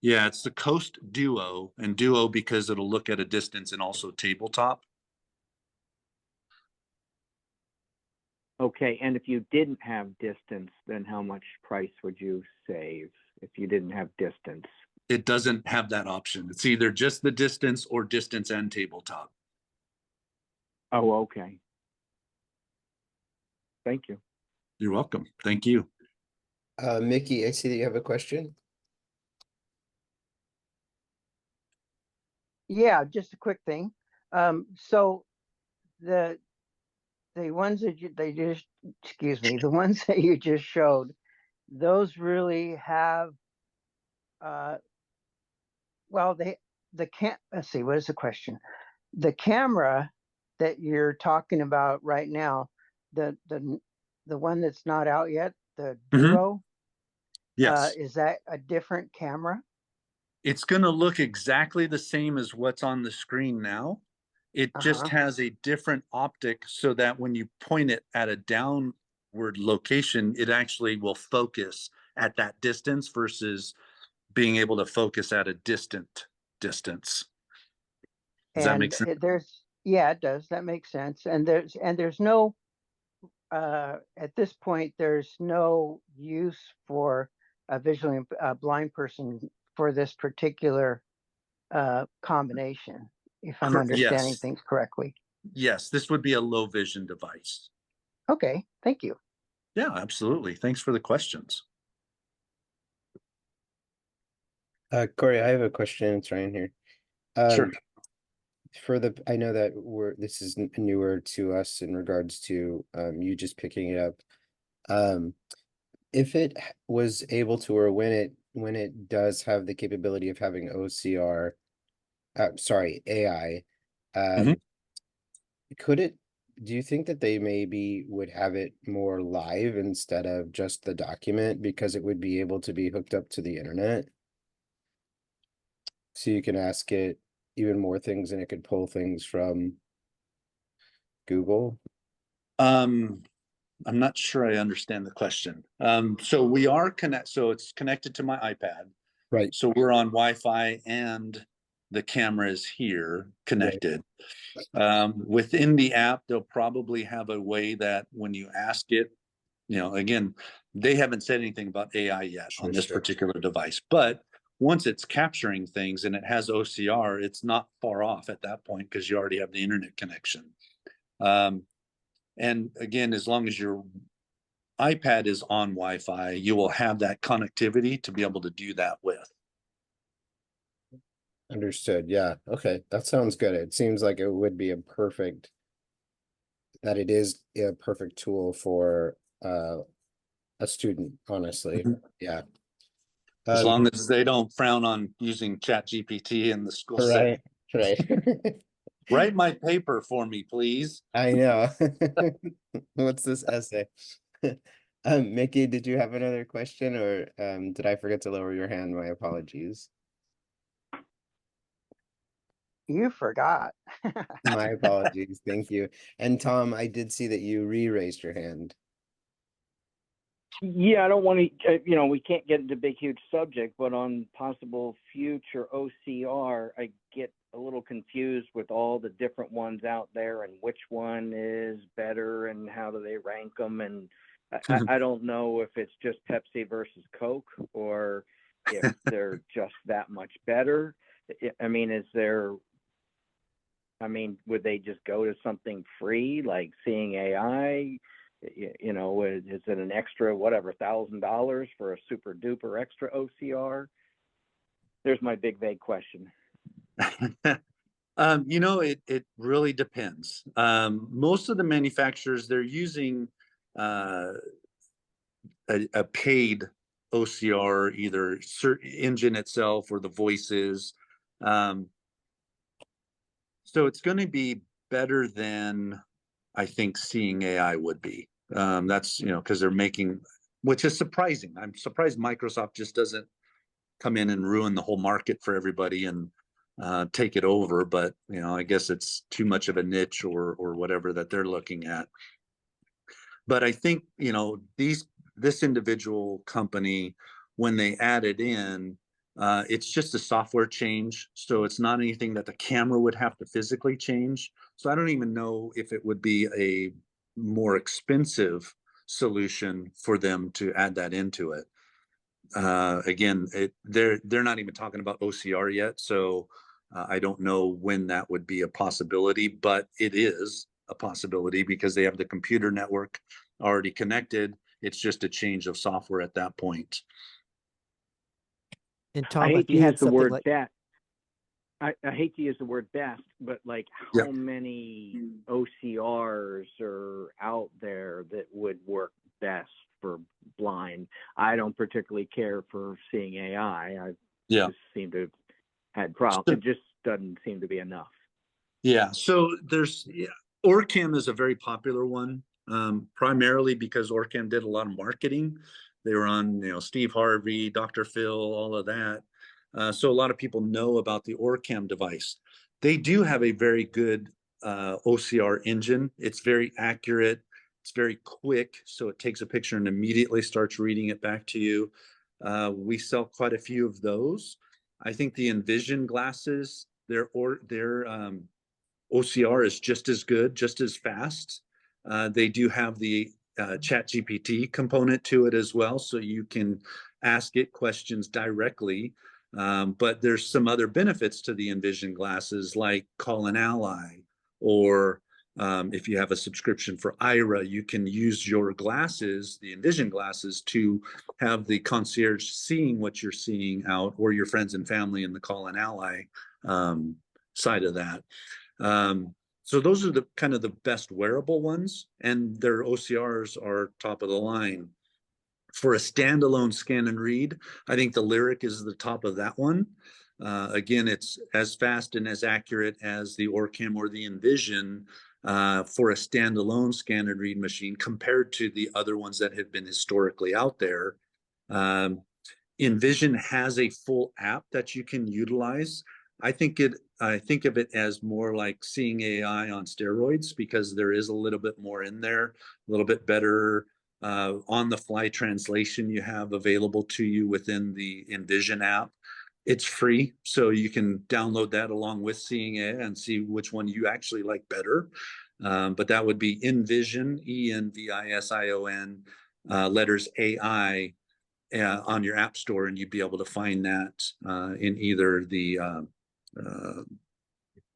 Yeah, it's the Coast Duo, and Duo because it'll look at a distance and also tabletop. Okay, and if you didn't have distance, then how much price would you save if you didn't have distance? It doesn't have that option. It's either just the distance or distance and tabletop. Oh, okay. Thank you. You're welcome. Thank you. Mickey, I see that you have a question. Yeah, just a quick thing. So the ones that the ones that you just showed, those really have well, let's see, what is the question? The camera that you're talking about right now, the one that's not out yet, the Duo, yes, is that a different camera? It's going to look exactly the same as what's on the screen now. It just has a different optic so that when you point it at a downward location, it actually will focus at that distance versus being able to focus at a distant distance. Does that make sense? Yeah, it does. That makes sense. And there's no at this point there's no use for a visually blind person for this particular combination, if I'm understanding things correctly. Yes, this would be a low vision device. Okay, thank you. Yeah, absolutely. Thanks for the questions. Cory, I have a question. It's Ryan here. Sure. I know that this is newer to us in regards to you just picking it up. If it was able to, or when it when it does have the capability of having OCR, sorry, AI, Mhm. could it, do you think that they maybe would have it more live instead of just the document, because it would be able to be hooked up to the internet? So you can ask it even more things and it could pull things from Google. I'm not sure I understand the question. So we are so it's connected to my iPad. Right. So we're on Wi-Fi and the camera is here connected. Within the app, they'll probably have a way that when you ask it, again, they haven't said anything about AI yet on this particular device, but once it's capturing things and it has OCR, it's not far off at that point because you already have the internet connection. And again, as long as your iPad is on Wi-Fi, you will have that connectivity to be able to do that with. Understood. Yeah. Okay. That sounds good. It seems like it would be that it is a perfect tool for a student, honestly. Yeah. As long as they don't frown on using ChatGPT in the school setting. Right. Write my paper for me, please. I know. What's this essay? Mickey, did you have another question, or did I forget to lower your hand? My apologies. You forgot. My apologies. Thank you. And Tom, I did see that you re-raised your hand. Yeah, I don't want to, we can't get into big, huge subject, but on possible future OCR, I get a little confused with all the different ones out there and which one is better and how do they rank them. And I don't know if it's just Pepsi versus Coke or if they're just that much better. I mean, would they just go to something free like Seeing AI? Is it an extra, whatever, $1,000 for a super duper extra OCR? There's my big vague question. It really depends. Most of the manufacturers, they're using a paid OCR, either engine itself or the voices. So it's going to be better than I think Seeing AI would be. That's, because they're making, which is surprising. I'm surprised Microsoft just doesn't come in and ruin the whole market for everybody and take it over. But, I guess it's too much of a niche or whatever that they're looking at. But I think, this individual company, when they add it in, it's just a software change. So it's not anything that the camera would have to physically change. So I don't even know if it would be a more expensive solution for them to add that into it. Again, they're not even talking about OCR yet. So I don't know when that would be a possibility, but it is a possibility because they have the computer network already connected. It's just a change of software at that point. And I Tom, hate if to you use had the something word like, best. I hate to use the word best, but like how many OCRs are out there that would work best for blind? I don't particularly care for Seeing AI. I just seem to have had problems. It just doesn't seem to be enough. Yeah. So Orcam is a very popular one, primarily because Orcam did a lot of marketing. They were on, Steve Harvey, Dr. Phil, all of that. So a lot of people know about the Orcam device. They do have a very good OCR engine. It's very accurate. It's very quick. So it takes a picture and immediately starts reading it back to you. We sell quite a few of those. I think the Envision glasses, their OCR is just as good, just as fast. They do have the ChatGPT component to it as well, so you can ask it questions directly. But there's some other benefits to the Envision glasses, like Call an Ally, or if you have a subscription for IRA, you can use your glasses, the Envision glasses, to have the concierge seeing what you're seeing out, or your friends and family in the Call an Ally side of that. So those are the kind of the best wearable ones, and their OCRs are top of the line. For a standalone scan and read, I think the LyriQ is the top of that one. Again, it's as fast and as accurate as the OrCam or the Envision for a standalone scan and read machine compared to the other ones that have been historically out there. Envision has a full app that you can utilize. I think of it as more like seeing AI on steroids, because there is a little bit more in there, a little bit better on the fly translation you have available to you within the Envision app. It's free, so you can download that along with Seeing AI and see which one you actually like better. But that would be Envision, Envision, letters AI on your app store, and you'd be able to find that in either the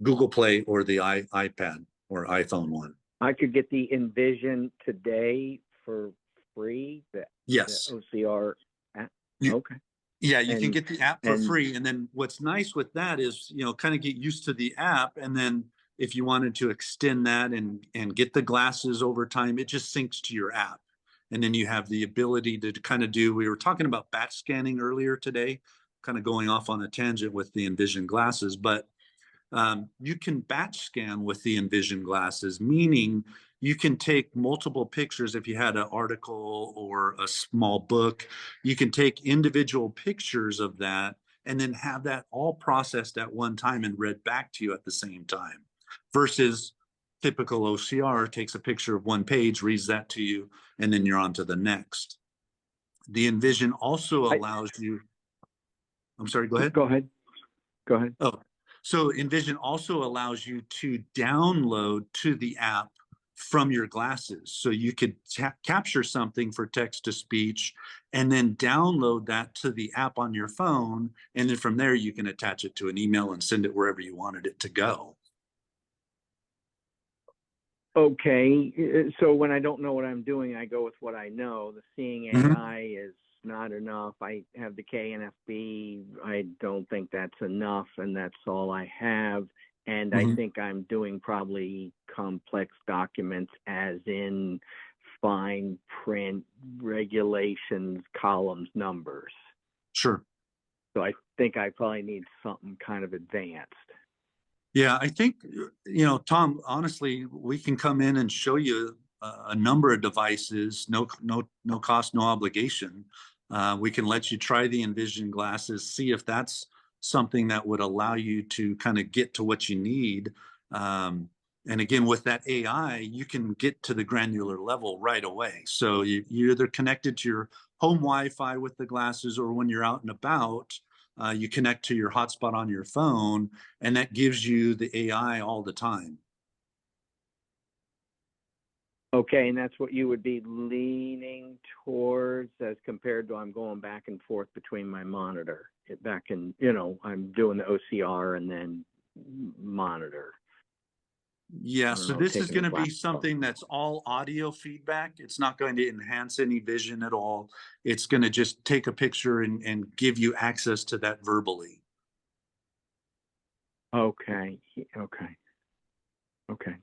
Google Play or the iPad or iPhone one. I could get the Envision today for free. Yes. The OCR app. Okay. Yeah, you can get the app for and free. And then what's nice with that is, kind of get used to the app. And then if you wanted to extend that and get the glasses over time, it just syncs to your app. And then you have the ability to kind of we were talking about batch scanning earlier today, kind of going off on a tangent with the Envision glasses, but you can batch scan with the Envision glasses, meaning you can take multiple pictures. If you had an article or a small book, you can take individual pictures of that and then have that all processed at one time and read back to you at the same time, versus typical OCR takes a picture of one page, reads that to you, and then you're on to the next. The Envision also allows you, I'm sorry, go ahead. Go ahead. Oh, so Envision also allows you to download to the app from your glasses. So you could capture something for text to speech and then download that to the app on your phone. And then from there, you can attach it to an email and send it wherever you wanted it to go. Okay. So when I don't know what I'm doing, I go with what I know. The Seeing AI is not enough. I have the KNFB. I don't think that's enough, and that's all I have. And I think I'm doing probably complex documents, as in fine print, regulations, columns, numbers. Sure. So I think I probably need something kind of advanced. Yeah, I think, Tom, honestly, we can come in and show you a number of devices, no cost, no obligation. We can let you try the Envision glasses, see if that's something that would allow you to kind of get to what you need. And again, with that AI, you can get to the granular level right away. So you're either connected to your home Wi-Fi with the glasses, or when you're out and about, you connect to your hotspot on your phone, and that gives you the AI all the time. Okay, and that's what you would be leaning towards, as compared to I'm going back and forth between my monitor. I'm doing the OCR and then monitor. Yeah, so this is going to be something that's all audio feedback. It's not going to enhance any vision at all. It's going to just take a picture and give you access to that verbally. Okay.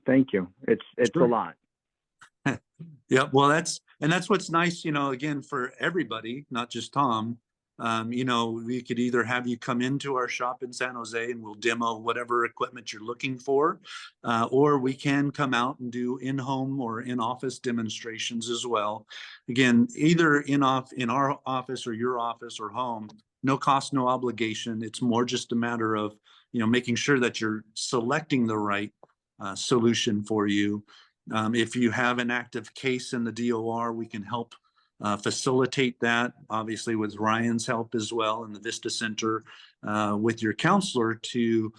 Thank you. It's sure. A lot. Yeah, well, that's what's nice, again, for everybody, not just Tom. We could either have you come into our shop in San Jose and we'll demo whatever equipment you're looking for, or we can come out and do in-home or in-office demonstrations as well. Again, either in our office or your office or home, no cost, no obligation. It's more just a matter of, making sure that you're selecting the right solution for you. If you have an active case in the DOR, we can help facilitate that, obviously with Ryan's help as well in the Vista Center, with your counselor to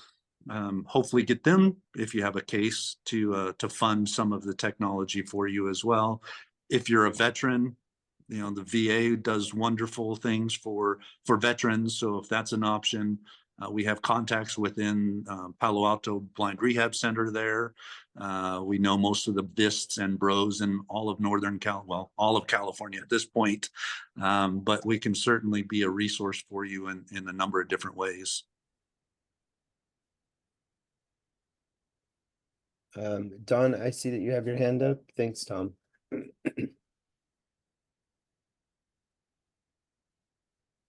hopefully get them, if you have a case, to fund some of the technology for you as well. If you're a veteran, the VA does wonderful things for veterans. So if that's an option, we have contacts within Palo Alto Blind Rehab Center there. We know most of the VISTs and BROs in all of all of California at this point. But we can certainly be a resource for you in a number of different ways. Don, I see that you have your hand up. Thanks, Tom.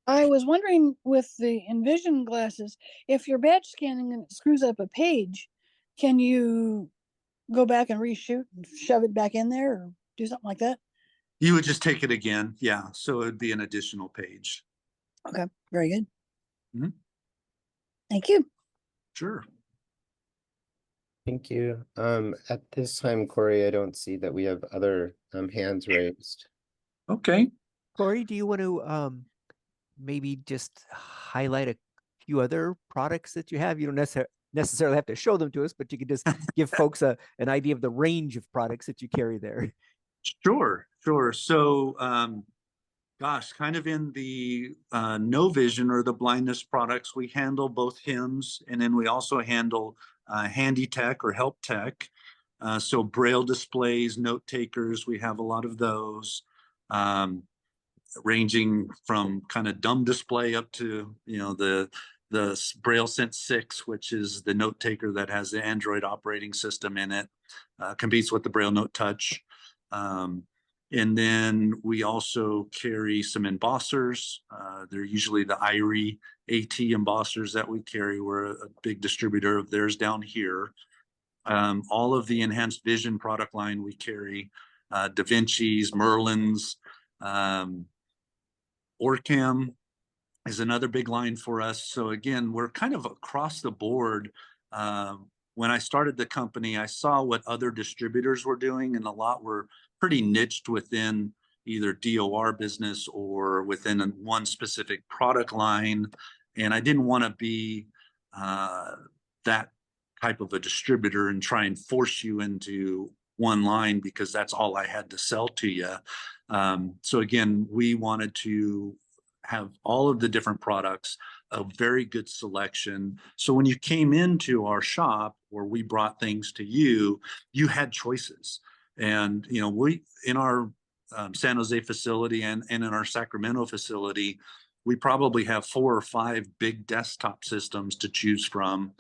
I was wondering with the Envision glasses, if you're batch scanning and it screws up a page, can you go back and reshoot and shove it back in there or do something like that? You would just take it again. Yeah. So it'd be an additional page. Okay, very good. Mhm. Thank you. Sure. Thank you. At this time, Corey, I don't see that we have other hands raised. Okay. Cory, do you want to maybe just highlight a few other products that you have? You don't necessarily have to show them to us, but you could just give folks an idea of the range of products that you carry there. Sure. Sure. So, gosh, kind of in the no vision or the blindness products, we handle both HIMS, and then we also handle handy tech or help tech. So braille displays, note takers, we have a lot of those, ranging from kind of dumb display up to, you know, the Braille Sense 6, which is the note taker that has the Android operating system in it, competes with the Braille Note Touch. And then we also carry some embossers. They're usually the IRI AT embossers that we carry. We're a big distributor of theirs down here. All of the enhanced vision product line we carry, Da Vinci's, Merlin's, Orcam is another big line for us. So again, we're kind of across the board. When I started the company, I saw what other distributors were doing, and a lot were pretty niched within either DOR business or within one specific product line. And I didn't want to be that type of a distributor and try and force you into one line because that's all I had to sell to you. So again, we wanted to have all of the different products, a very good selection. So when you came into our shop where we brought things to you, you had choices. And, you know, we, in our San Jose facility and in our Sacramento facility, we probably have 4 or 5 big desktop systems to choose from.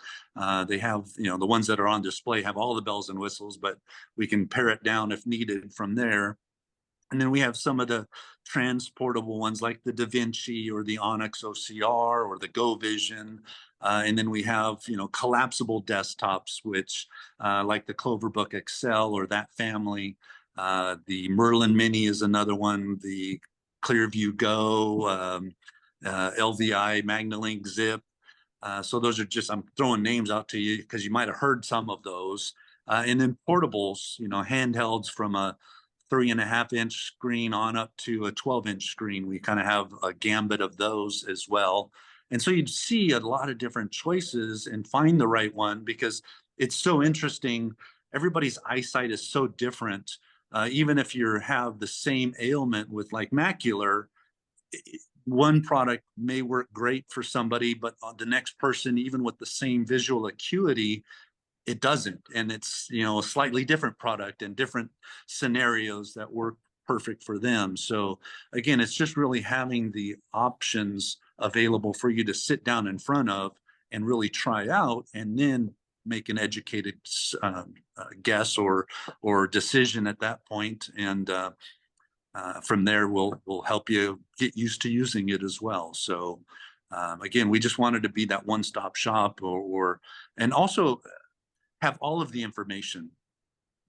They have, you know, the ones that are on display have all the bells and whistles, but we can pare it down if needed from there. And then we have some of the transportable ones like the Da Vinci or the Onyx OCR or the Go Vision. And then we have, you know, collapsible desktops, which like the CloverBook Excel or that family. The Merlin Mini is another one, the Clearview Go, LVI, MagnaLink Zip. So those are just, I'm throwing names out to you because you might have heard some of those. And then portables, you know, handhelds from a 3.5-inch screen on up to a 12-inch screen. We kind of have a gambit of those as well. And so you'd see a lot of different choices and find the right one because it's so interesting. Everybody's eyesight is so different. Even if you have the same ailment with like macular, one product may work great for somebody, but the next person, even with the same visual acuity, it doesn't. And it's, you know, a slightly different product and different scenarios that work perfect for them. So again, it's just really having the options available for you to sit down in front of and really try out, and then make an educated guess or decision at that point. And from there, we'll help you get used to using it as well. So again, we just wanted to be that one-stop shop, and also have all of the information,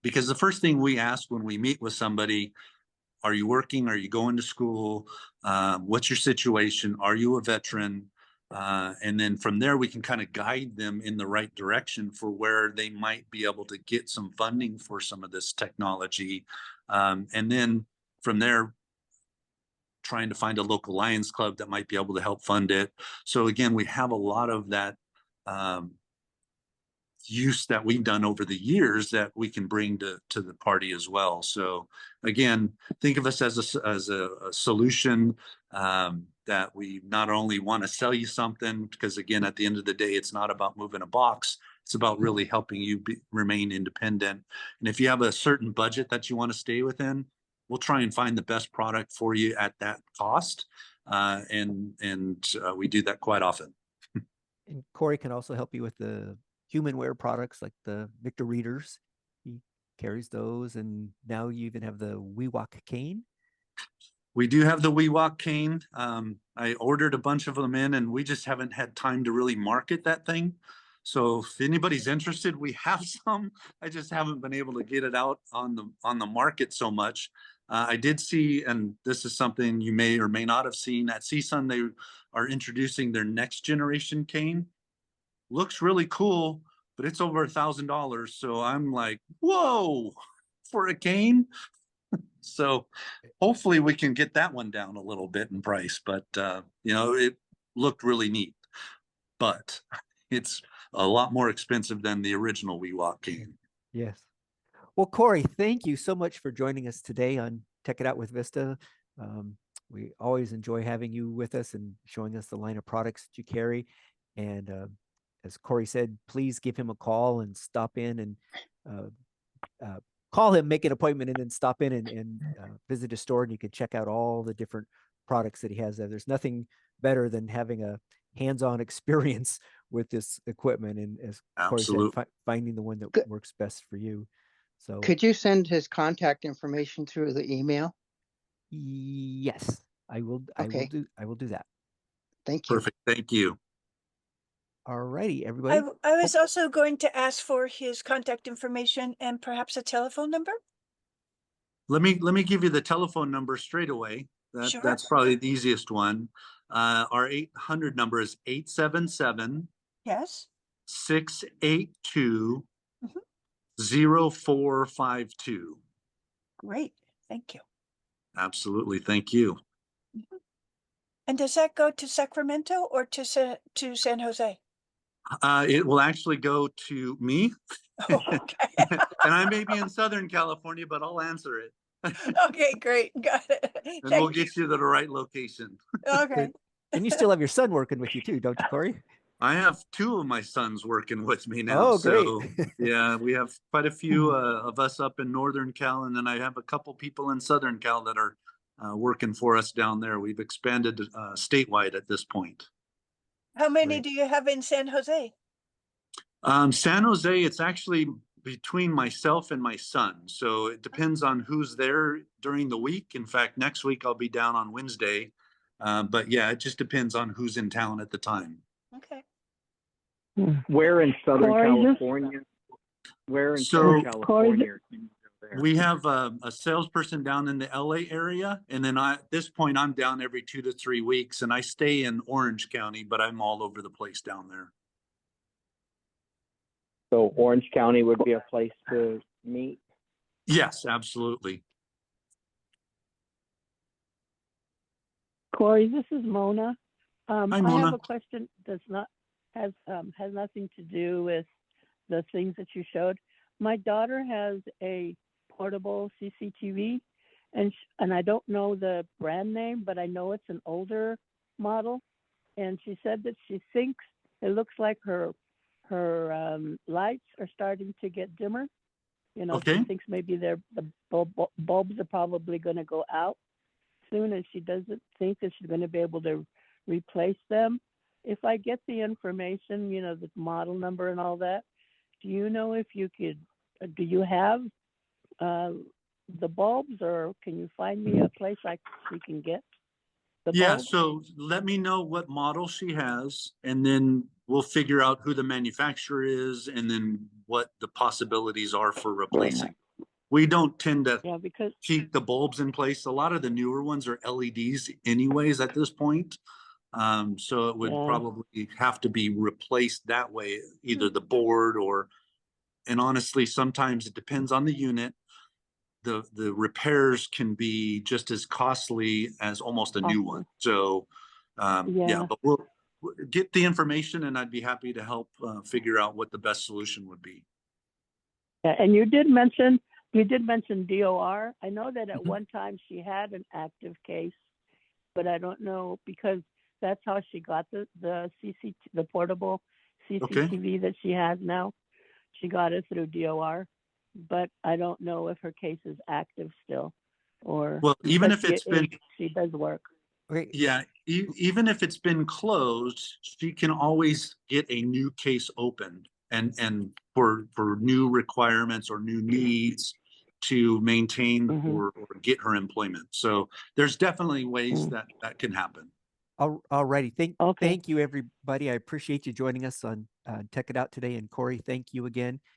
because the first thing we ask when we meet with somebody, are you working? Are you going to school? What's your situation? Are you a veteran? And then from there, we can kind of guide them in the right direction for where they might be able to get some funding for some of this technology. And then from there, trying to find a local Lions Club that might be able to help fund it. So again, we have a lot of that use that we've done over the years that we can bring to the party as well. So again, think of us as a solution, that we not only want to sell you something, because again, at the end of the day, it's not about moving a box. It's about really helping you remain independent. And if you have a certain budget that you want to stay within, we'll try and find the best product for you at that cost. And we do that quite often. And Cory can also help you with the human wear products like the Victor readers. He carries those, and now you even have the WeWalk cane. We do have the WeWalk cane. I ordered a bunch of them in, and we just haven't had time to really market that thing. So if anybody's interested, we have some. I just haven't been able to get it out on the market so much. I did see, and this is something you may or may not have seen at CSUN, they are introducing their next generation cane. Looks really cool, but it's over $1,000. So I'm like, whoa, for a cane. So hopefully we can get that one down a little bit in price, but you know, it looked really neat, but it's a lot more expensive than the original WeWalk cane. Yes. Well, Cory, thank you so much for joining us today on Tech It Out with Vista. We always enjoy having you with us and showing us the line of products that you carry. And as Cory said, please give him a call and stop in and call him, make an appointment, and then stop in and visit his store, and you can check out all the different products that he has there. There's nothing better than having a hands-on experience with this equipment, and as Cory said, finding the one that works best for you. So could you send his contact information through the email? Yes, I will. Okay. I will do that. Thank you. Perfect. Thank you. All righty, everybody. I was also going to ask for his contact information and perhaps a telephone number. Let me give you the telephone number straight away. Sure. That's probably the easiest one. Our 800 number is 877 Yes. 682 0452. Great. Thank you. Absolutely. Thank you. And does that go to Sacramento or to San Jose? It will actually go to me. Oh, okay. And I may be in Southern California, but I'll answer it. Okay, great. Got it. And we'll get you to the right location. Okay. And you still have your son working with you too, don't you, Cory? I have two of my sons working with me now. Oh, great. So yeah, we have quite a few of us up in Northern Cal, and then I have a couple people in Southern Cal that are working for us down there. We've expanded statewide at this point. How many do you have in San Jose? San Jose, it's actually between myself and my son. So it depends on who's there during the week. In fact, next week I'll be down on Wednesday. But yeah, it just depends on who's in town at the time. Okay. Where in Southern California? Where in Southern California? We have a salesperson down in the LA area. And then at this point, I'm down every 2 to 3 weeks, and I stay in Orange County, but I'm all over the place down there. So Orange County would be a place to meet? Yes, absolutely. Cory, this is Mona. Hi, I Mona. have a question that's has nothing to do with the things that you showed. My daughter has a portable CCTV, and I don't know the brand name, but I know it's an older model. And she said that she thinks it looks like her lights are starting to get dimmer. You know, Okay. she thinks maybe the bulbs are probably going to go out soon, and she doesn't think that she's going to be able to replace them. If I get the information, you know, the model number and all that, do you know if you could, do you have the bulbs, or can you find me a place she can get the bulbs? So let me know what model she has, and then we'll figure out who the manufacturer is and then what the possibilities are for replacing. We don't tend to keep the bulbs in place. A lot of the newer ones are LEDs anyways at this point. So it would probably have to be replaced that way, either the board and honestly, sometimes it depends on the unit. The repairs can be just as costly as almost a new one. So but we'll get the information, and I'd be happy to help figure out what the best solution would be. Yeah, and you did mention DOR. I know that at one time she had an active case, but I don't know, because that's how she got the portable CCTV that she has now. She got it through DOR, but I don't know if her case is active still, or even if it's been, she does work. Okay. Yeah, even if it's been closed, she can always get a new case opened, and for new requirements or new needs. to maintain Mhm. or get her employment. So there's definitely ways Mm. that can happen. All righty. Okay. Thank you, everybody. I appreciate you joining us on Tech It Out today. And Cory, thank you again.